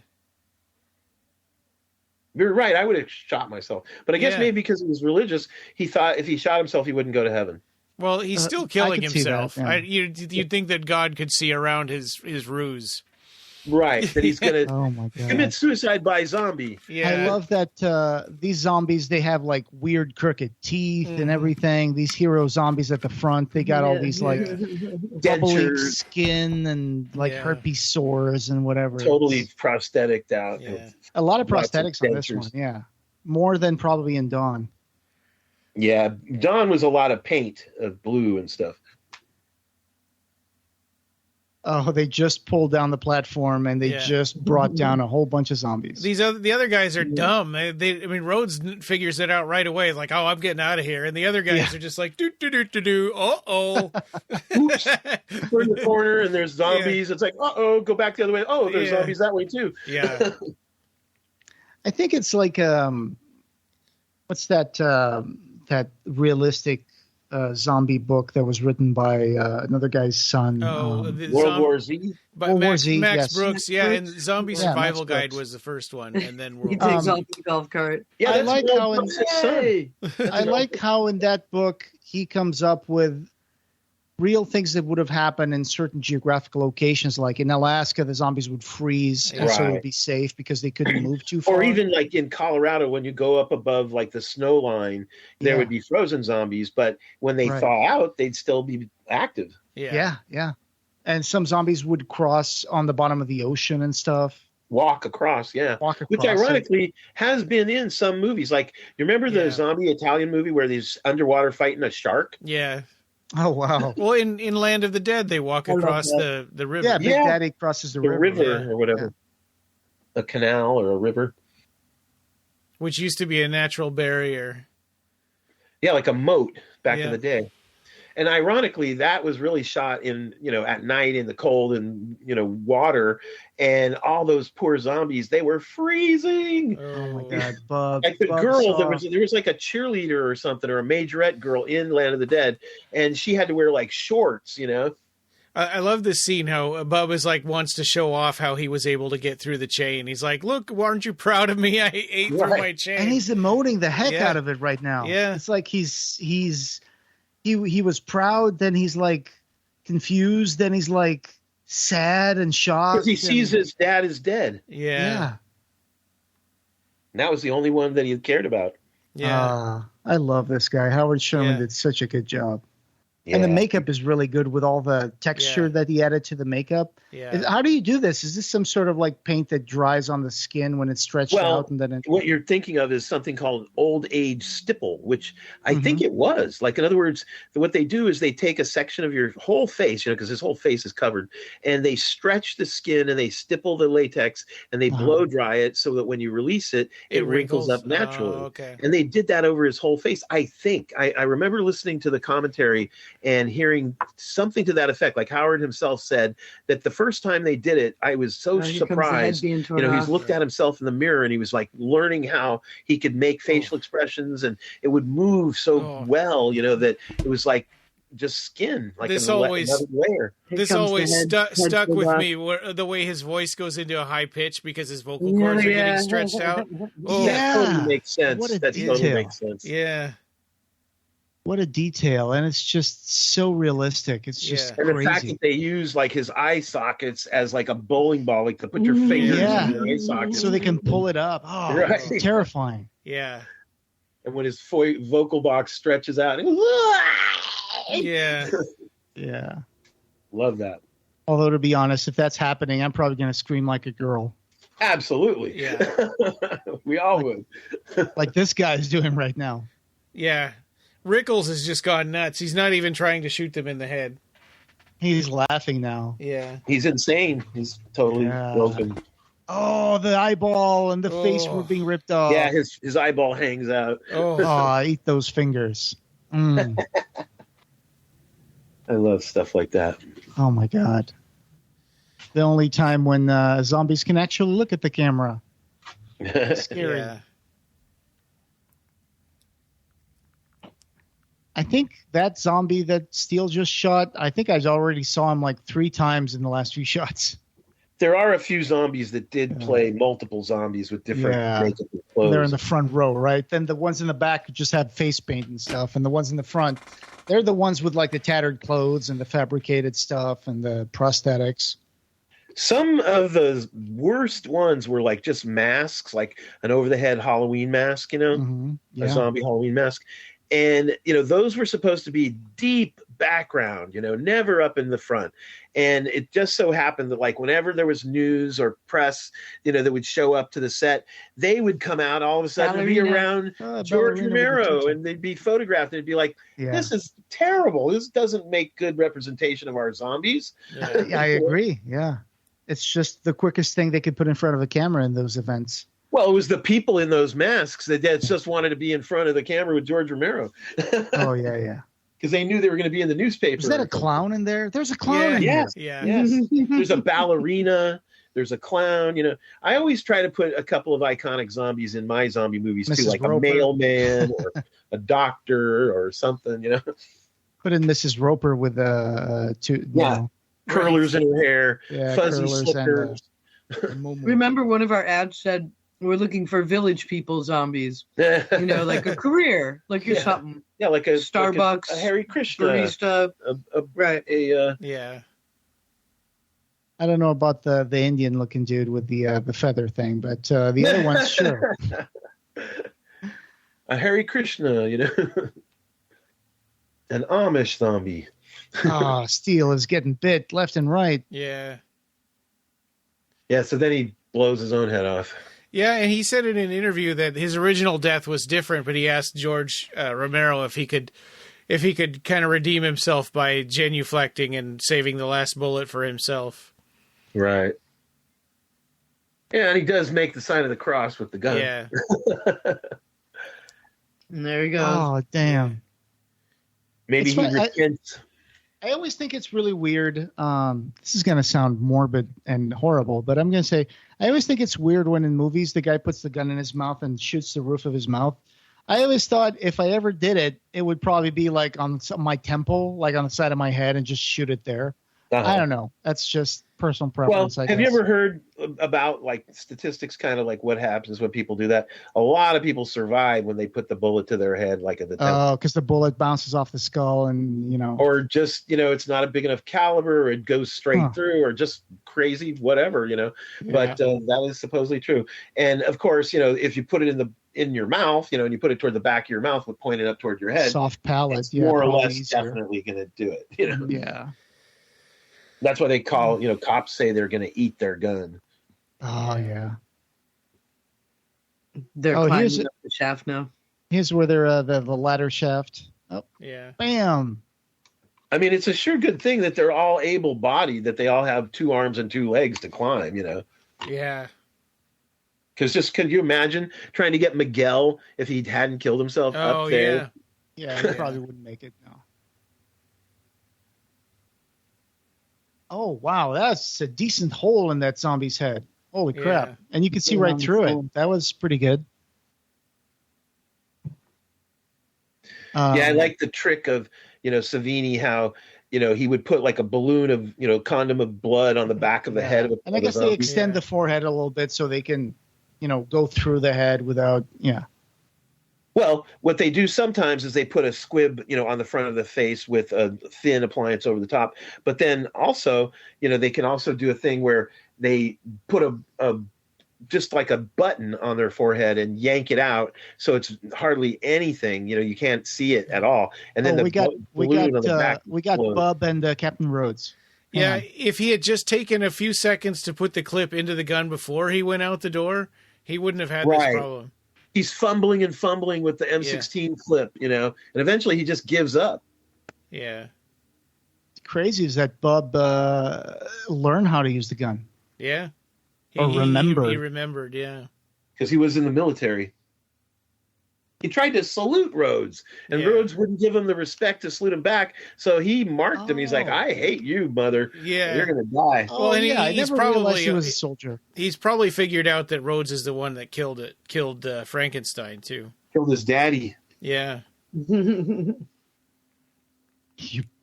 You're right. I would have shot myself. But I guess maybe because he was religious, he thought if he shot himself, he wouldn't go to heaven. Well, he's still killing himself. That, yeah. You'd think that God could see around his ruse. Right, that he's going to commit suicide by zombie. Yeah. I love that these zombies, they have like weird crooked teeth and everything. These hero zombies at the front, they got all these like bubbly skin and like herpes sores and whatever. Totally prosthetic out. Yeah. A lot of prosthetics on this one, yeah. More than probably in Dawn. Yeah, Dawn was a lot of paint of blue and stuff. Oh, they just pulled down the platform and they just brought down a whole bunch of zombies. The other guys are dumb. Rhodes figures it out right away. Like, oh, I'm getting out of here. And the other guys are just like, do. Uh-oh. Oops. We're in the corner and there's zombies. Yeah. It's like, uh-oh, go back the other way. Oh, there's zombies that way too. Yeah. I think it's like, what's that realistic zombie book that was written by another guy's son. World War Z? Max Brooks, and Zombie Survival Guide was the first one, and then he takes off the golf cart. Yeah, I like how in that book he comes up with real things that would have happened in certain geographical locations. Like in Alaska, the zombies would freeze, and so it would be safe because they couldn't move too far. Or even like in Colorado, when you go up above like the snow line, there would be frozen zombies, but when they thaw out, they'd still be active. Yeah. And some zombies would cross on the bottom of the ocean and stuff. Walk across, which ironically has been in some movies. Like, you remember the zombie Italian movie where he's underwater fighting a shark? Yeah. Oh, wow. Well, in Land of the Dead, they walk across the river. Yeah, Big Daddy crosses the river. Or whatever. A canal or a river. Which used to be a natural barrier. Yeah, like a moat back in the day. And ironically, that was really shot in, at night in the cold and, water. And all those poor zombies, they were freezing. Oh, my God. Bug, like the girl, there was like a cheerleader or something, or a majorette girl in Land of the Dead. And she had to wear like shorts, I love this scene how Bubba's like wants to show off how he was able to get through the chain. He's like, look, aren't you proud of me? I ate through my chain. And he's emoting the heck out of it right now. Yeah. It's like he was proud, then he's like confused, then he's like sad and shocked. Because he sees his dad is dead. Yeah. And that was the only one that he cared about. Yeah. I love this guy. Howard Sherman did such a good job. Yeah. And the makeup is really good with all the texture that he added to the makeup. Yeah. How do you do this? Is this some sort of like paint that dries on the skin when it's stretched out? And then what you're thinking of is something called old age stipple, which I think it was. Like, in other words, what they do is they take a section of your whole face, because his whole face is covered, and they stretch the skin and they stipple the latex and they blow dry it so that when you release it, it wrinkles up naturally. Oh, okay. And they did that over his whole face. I think I remember listening to the commentary and hearing something to that effect. Like Howard himself said that the first time they did it, I was so surprised. He's looked at himself in the mirror and he was like learning how he could make facial expressions, and it would move so well, that it was like just skin, like this another layer. This always stuck with me, the way his voice goes into a high pitch because his vocal cords are getting stretched out. Oh, that totally makes sense. Totally makes sense. Yeah. What a detail, and it's just so realistic. It's just crazy. And the fact that they use like his eye sockets as like a bowling ball, like to put your fingers in your eye sockets, so they can pull it up. Oh, it's terrifying. Yeah. And when his vocal box stretches out, it goes, yeah. Love that. Although, to be honest, if that's happening, I'm probably going to scream like a girl. Absolutely. Yeah. We all would. Like this guy is doing right now. Yeah. Rickles has just gone nuts. He's not even trying to shoot them in the head. He's laughing now. Yeah. He's insane. He's totally broken. Oh, the eyeball and the face were being ripped off. Yeah, his eyeball hangs out. Oh, eat those fingers. I love stuff like that. Oh, my God. The only time when zombies can actually look at the camera. It's scary. Yeah. I think that zombie that Steele just shot, I think I already saw him like 3 times in the last few shots. There are a few zombies that did play multiple zombies with different makeup and clothes. They're in the front row, right? Then the ones in the back just have face paint and stuff, and the ones in the front, they're the ones with like the tattered clothes and the fabricated stuff and the prosthetics. Some of the worst ones were like just masks, like an over-the-head Halloween mask, a zombie Halloween mask. And, those were supposed to be deep background, never up in the front. And it just so happened that like whenever there was news or press, that would show up to the set, they would come out all of a sudden and be around George Romero, and they'd be photographed. And it'd be like, this is terrible. This doesn't make good representation of our zombies. Yeah, I agree. Yeah. It's just the quickest thing they could put in front of a camera in those events. Well, it was the people in those masks that just wanted to be in front of the camera with George Romero. Oh, yeah. Because they knew they were going to be in the newspaper. Is that a clown in there? There's a clown in there. Yes. There's a ballerina. There's a clown. I always try to put a couple of iconic zombies in my zombie movies too, like Roper. A mailman or a doctor or something. Put in Mrs. Roper with curlers in her hair, fuzzy slippers. Remember, one of our ads said, we're looking for village people zombies, like a career, like you're something. Yeah, like a Starbucks, a Hare Krishna, barista, right? I don't know about the Indian looking dude with the feather thing, but the other ones, sure. A Hare Krishna, an Amish zombie. Steele is getting bit left and right. Yeah. Yeah, so then he blows his own head off. Yeah, and he said in an interview that his original death was different, but he asked George Romero if he could kind of redeem himself by genuflecting and saving the last bullet for himself. Right. Yeah, and he does make the sign of the cross with the gun. Yeah. And there he goes. Oh, damn. Maybe he repents. I always think it's really weird. This is going to sound morbid and horrible, but I'm going to say I always think it's weird when in movies the guy puts the gun in his mouth and shoots the roof of his mouth. I always thought if I ever did it, it would probably be like on my temple, like on the side of my head, and just shoot it there. I don't know. That's just personal preference. Well, have you ever heard about like statistics, kind of like what happens when people do that? A lot of people survive when they put the bullet to their head, like at the temple. Oh, because the bullet bounces off the skull, and or just it's not a big enough caliber, or it goes straight through, or just crazy, whatever, But that is supposedly true. And of course, if you put it in your mouth, and you put it toward the back of your mouth with pointed up toward your head, soft palate, it's more or less definitely going to do it. Yeah. That's why they call, cops say they're going to eat their gun. Oh, yeah. They're climbing up the shaft now. Here's where they're the ladder shaft. Oh, yeah. Bam. I mean, it's a sure good thing that they're all able-bodied, that they all have 2 arms and 2 legs to climb, Yeah. Because could you imagine trying to get Miguel if he hadn't killed himself up there? Yeah, he probably wouldn't make it, no. Oh, wow. That's a decent hole in that zombie's head. Holy crap. Yeah. And you can see right through it. That was pretty good. I like the trick of, Savini, how, he would put like a balloon of, condom of blood on the back of the head of a And I guess they extend the forehead a little bit so they can, go through the head without, Well, what they do sometimes is they put a squib, on the front of the face with a thin appliance over the top. But then also, they can also do a thing where they put a just like a button on their forehead and yank it out, so it's hardly anything. You can't see it at all. And then we got Bub and Captain Rhodes. Yeah, if he had just taken a few seconds to put the clip into the gun before he went out the door, he wouldn't have had this problem. He's fumbling with the M16 clip, and eventually he just gives up. Yeah. Crazy is that Bub learned how to use the gun. Yeah. Or remembered. He remembered, yeah. Because he was in the military. He tried to salute Rhodes, and Rhodes wouldn't give him the respect to salute him back, so he marked him. He's like, I hate you, mother. Yeah. You're going to die. Well, and I never realized he was a soldier. He's probably figured out that Rhodes is the one that killed Frankenstein, too. Killed his daddy. Yeah. You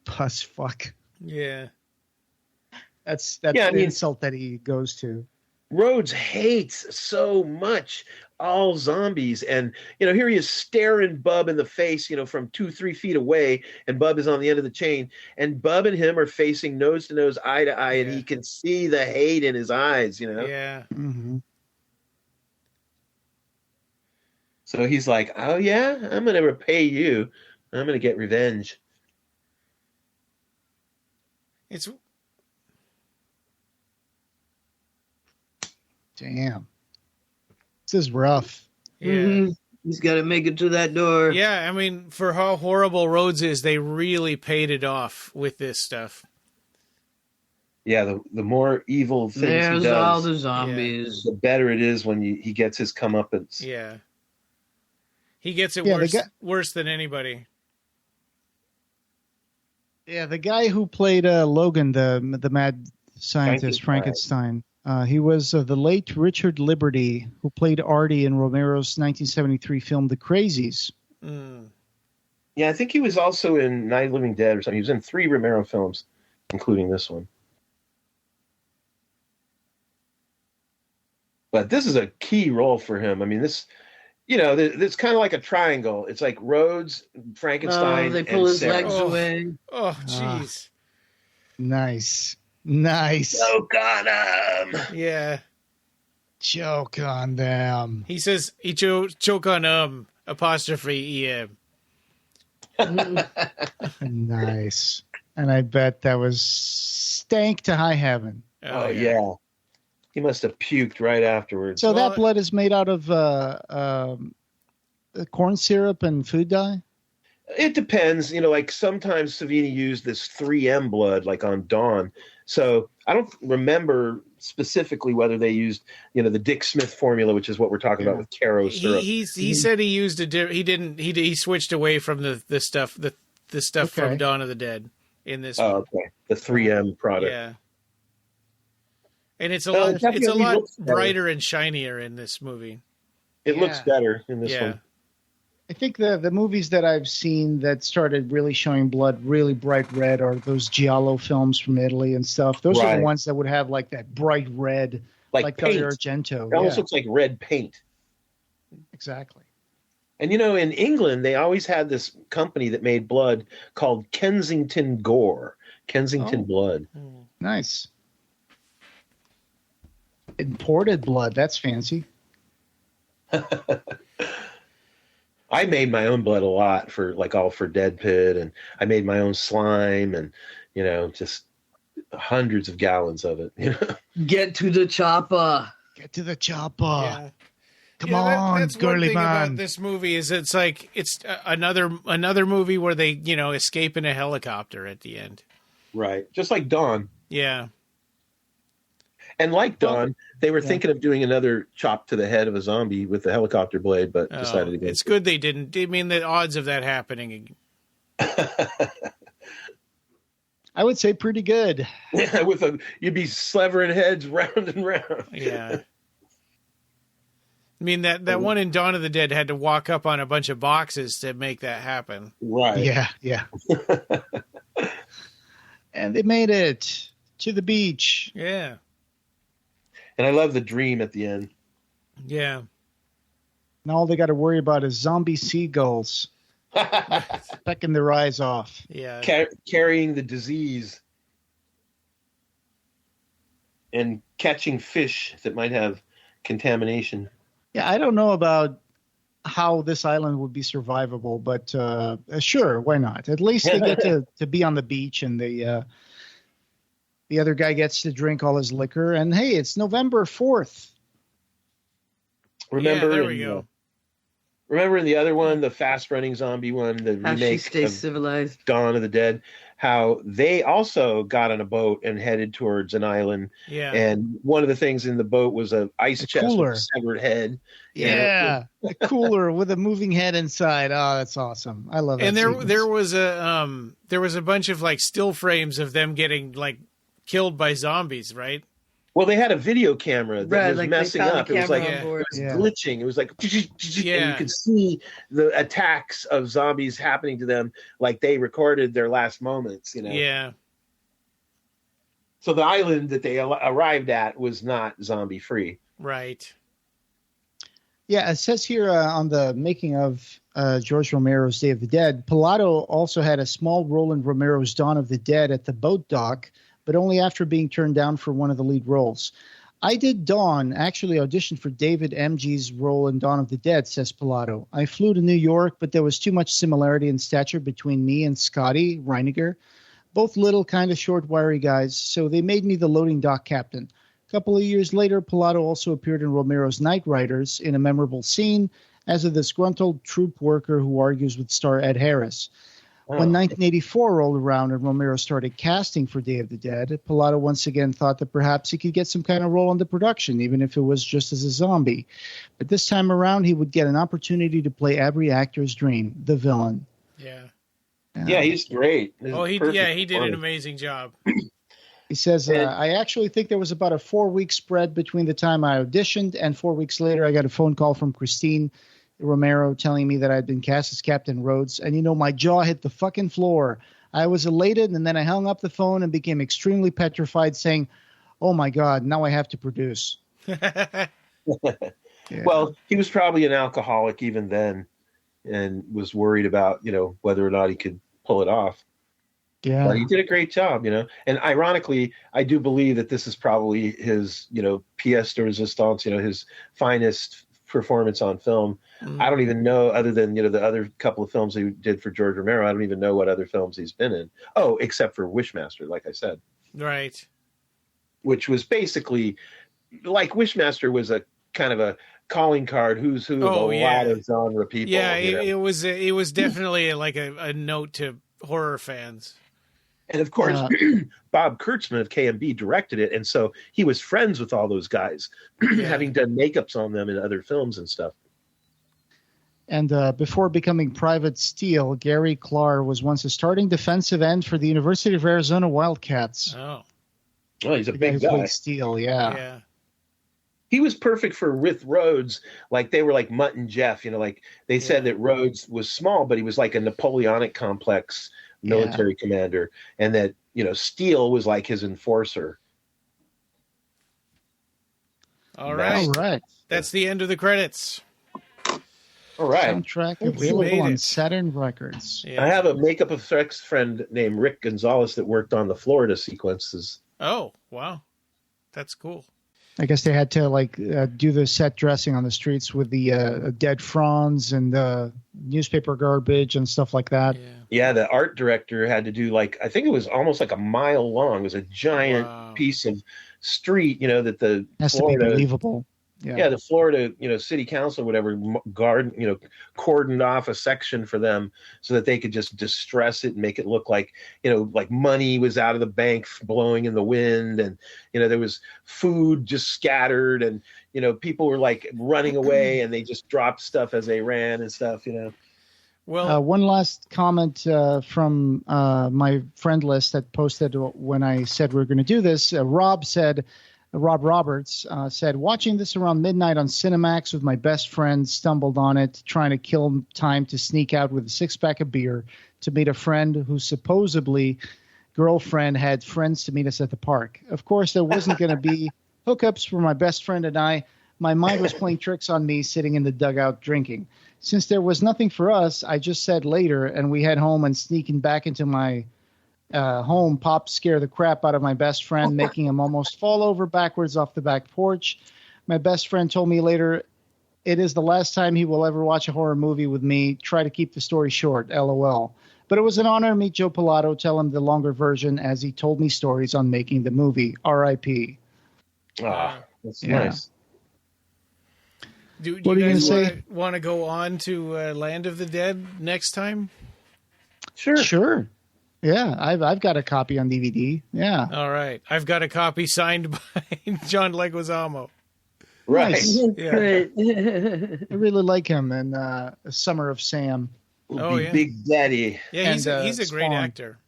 puss fuck. Yeah. That's the insult that he goes to. Rhodes hates so much all zombies, and here he is staring Bub in the face, from 2-3 feet away, and Bub is on the end of the chain, and Bub and him are facing nose to nose, eye to eye, and he can see the hate in his eyes. Yeah. Mm-hmm. So he's like, "Oh yeah, I'm gonna repay you. I'm gonna get revenge." Damn. This is rough. Yeah. Mm-hmm. He's got to make it to that door. Yeah, I mean, for how horrible Rhodes is, they really paid it off with this stuff. Yeah, the more evil things There's he does, all the zombies. the better it is when he gets his comeuppance. Yeah. He gets it worse than anybody. Yeah, the guy who played Logan, the mad scientist, Frankenstein. He was the late Richard Liberty, who played Artie in Romero's 1973 film The Crazies. Mm. Yeah, I think he was also in Night of the Living Dead or something. He was in 3 Romero films, including this one. But this is a key role for him. I mean, this, it's kind of like a triangle. It's like Rhodes, Frankenstein, they pull and his Sarah. legs away. Oh, jeez. Nice. Choke on him. Yeah. Choke on them. He says, choke on apostrophe em. Nice. And I bet that was stank to high heaven. Oh yeah. He must have puked right afterwards. So that blood is made out of corn syrup and food dye? It depends. Like sometimes Savini used this 3M blood, like on Dawn. So I don't remember specifically whether they used, the Dick Smith formula, which is what we're talking about with Caro syrup. He said he used he switched away from the stuff from Dawn of the Dead in this one. Okay. The 3M product. Yeah. And it's a lot brighter and shinier in this movie. It looks better in this one. I think the movies that I've seen that started really showing blood really bright red are those Giallo films from Italy and stuff. Those are the ones that would have like that bright red, like Dario Argento. It almost looks like red paint. Exactly. And in England, they always had this company that made blood called Kensington Gore, Kensington Blood. Nice. Imported blood. That's fancy. I made my own blood a lot for Dead Pit, and I made my own slime, and just hundreds of gallons of it. Get to the chopper. Get to the chopper. Yeah. Come on, that's girly one thing man. about this movie is it's another movie where they escape in a helicopter at the end. Right, just like Dawn. Yeah. And like Dawn, they were thinking of doing another chop to the head of a zombie with the helicopter blade, but decided against it. It's good they didn't. I mean, the odds of that happening. I would say pretty good. Yeah, you'd be slevering heads round and round. Yeah. I mean, that one in Dawn of the Dead had to walk up on a bunch of boxes to make that happen. Right. Yeah. And they made it to the beach. Yeah. And I love the dream at the end. Yeah. Now all they got to worry about is zombie seagulls pecking their eyes off. Yeah. Carrying the disease and catching fish that might have contamination. Yeah, I don't know about how this island would be survivable, but sure, why not? At least they get to be on the beach, and the other guy gets to drink all his liquor. And hey, it's November 4th. Remember? Yeah, there we go. Remember in the other one, the fast-running zombie one, the remake of civilized. Dawn of the Dead, how they also got on a boat and headed towards an island. Yeah. And one of the things in the boat was an ice chest with a severed head. Yeah, a cooler with a moving head inside. Oh, that's awesome. I love that. And there was a bunch of like still frames of them getting like killed by zombies, right? Well, they had a video camera that was like messing up. It was like glitching. It was like, and you could see the attacks of zombies happening to them, like they recorded their last moments. Yeah. So the island that they arrived at was not zombie free. Right. Yeah, it says here on the making of George Romero's Day of the Dead, Pilato also had a small role in Romero's Dawn of the Dead at the boat dock, but only after being turned down for one of the lead roles. I did Dawn, actually auditioned for David M.G.'s role in Dawn of the Dead, says Pilato. I flew to New York, but there was too much similarity in stature between me and Scotty Reiniger, both little, kind of short, wiry guys, so they made me the loading dock captain. A couple of years later, Pilato also appeared in Romero's Night Riders in a memorable scene as a disgruntled troop worker who argues with star Ed Harris. When 1984 rolled around and Romero started casting for Day of the Dead, Pilato once again thought that perhaps he could get some kind of role in the production, even if it was just as a zombie. But this time around, he would get an opportunity to play every actor's dream, the villain. Yeah, he's great. He did an amazing job. He says, I actually think there was about a 4-week spread between the time I auditioned and 4 weeks later I got a phone call from Christine Romero telling me that I'd been cast as Captain Rhodes. And, my jaw hit the fucking floor. I was elated, and then I hung up the phone and became extremely petrified, saying, oh, my God, now I have to produce. Well, he was probably an alcoholic even then and was worried about, whether or not he could pull it off. Yeah. But he did a great job, And ironically, I do believe that this is probably his, pièce de résistance, his finest performance on film. I don't even know, other than the other couple of films he did for George Romero, I don't even know what other films he's been in. Oh, except for Wishmaster, like I said. Right. Which was basically like Wishmaster was a kind of a calling card who's who of a lot of genre people. Yeah, it was definitely like a note to horror fans. And of course, Bob Kurtzman of KMB directed it, and so he was friends with all those guys, having done makeups on them in other films and stuff. And before becoming Private Steele, Gary Clark was once a starting defensive end for the University of Arizona Wildcats. Oh, he's a big guy. Steele, yeah. He was perfect for with Rhodes. Like they were like Mutt and Jeff. Like they said that Rhodes was small, but he was like a Napoleonic complex military commander, and that Steele was like his enforcer. All right. That's the end of the credits. All right. Soundtrack available on Saturn Records. Yeah. I have a makeup effects friend named Rick Gonzalez that worked on the Florida sequences. Oh, wow. That's cool. I guess they had to do the set dressing on the streets with the dead fronds and newspaper garbage and stuff like that. Yeah, the art director had to do I think it was almost like a mile long. It was a giant piece of street, that the has Florida, to be believable. Yeah, the Florida, city council, whatever, cordoned off a section for them so that they could just distress it and make it look like, like money was out of the bank blowing in the wind, and there was food just scattered, and people were running away, and they just dropped stuff as they ran and stuff. Well, one last comment from my friend list that posted when I said we were going to do this. Rob Roberts said, watching this around midnight on Cinemax with my best friend, stumbled on it, trying to kill time to sneak out with a 6-pack of beer to meet a friend whose supposedly girlfriend had friends to meet us at the park. Of course, there wasn't going to be hookups for my best friend and I. My mind was playing tricks on me sitting in the dugout drinking. Since there was nothing for us, I just said later, and we head home, and sneaking back into my home, Pop scared the crap out of my best friend, making him almost fall over backwards off the back porch. My best friend told me later it is the last time he will ever watch a horror movie with me. Try to keep the story short, LOL. But it was an honor to meet Joe Pilato, tell him the longer version as he told me stories on making the movie. R.I.P. That's nice. Do you guys want to go on to Land of the Dead next time? Sure. Yeah, I've got a copy on DVD. Yeah. All right. I've got a copy signed by John Leguizamo. Right. Nice. Yeah. I really like him in Summer of Sam. Big Daddy. Yeah, he's a great actor.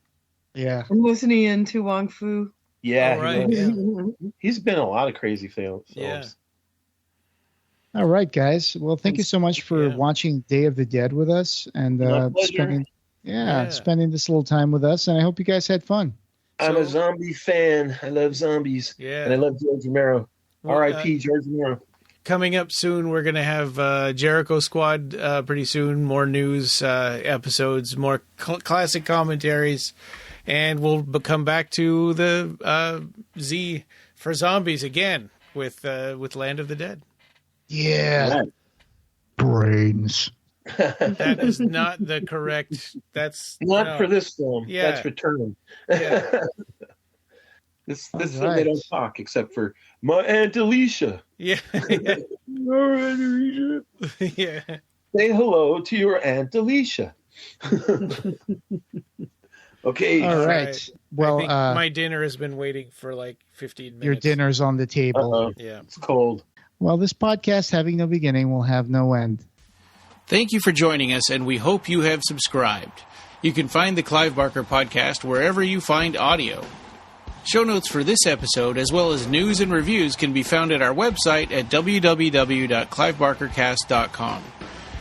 Yeah. I'm listening in to Wong Fu. Yeah. All right. Yeah. He's been in a lot of crazy films. Yeah. All right, guys. Well, thank you so much for watching Day of the Dead with us and spending this little time with us. And I hope you guys had fun. I'm a zombie fan. I love zombies. Yeah. And I love George Romero. R.I.P. George Romero. Coming up soon, we're going to have Jericho Squad pretty soon. More news episodes, more classic commentaries. And we'll come back to the Z for zombies again with Land of the Dead. Yeah. Right. Brains. That is not the correct. That's not for this film. Yeah. That's Return. Yeah. this film they don't talk except for my Aunt Alicia. Yeah. My Aunt Alicia. Yeah. Say hello to your Aunt Alicia. Okay. All right. Well, I think my dinner has been waiting for like 15 minutes. Your dinner's on the table. Uh-oh. Yeah. It's cold. Well, this podcast, having no beginning, will have no end. Thank you for joining us, and we hope you have subscribed. You can find the Clive Barker Podcast wherever you find audio. Show notes for this episode, as well as news and reviews, can be found at our website at www.clivebarkercast.com.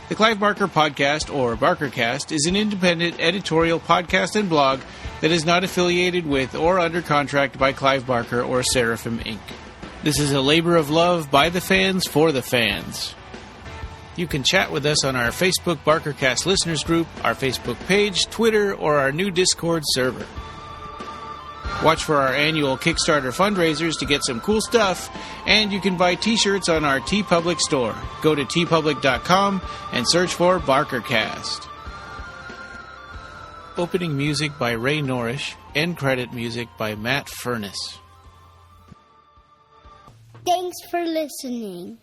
The Clive Barker Podcast, or BarkerCast, is an independent editorial podcast and blog that is not affiliated with or under contract by Clive Barker or Seraphim Inc. This is a labor of love by the fans for the fans. You can chat with us on our Facebook BarkerCast listeners group, our Facebook page, Twitter, or our new Discord server. Watch for our annual Kickstarter fundraisers to get some cool stuff, and you can buy t-shirts on our TeePublic store. Go to tpublic.com and search for BarkerCast. Opening music by Ray Norrish, end credit music by Matt Furness. Thanks for listening.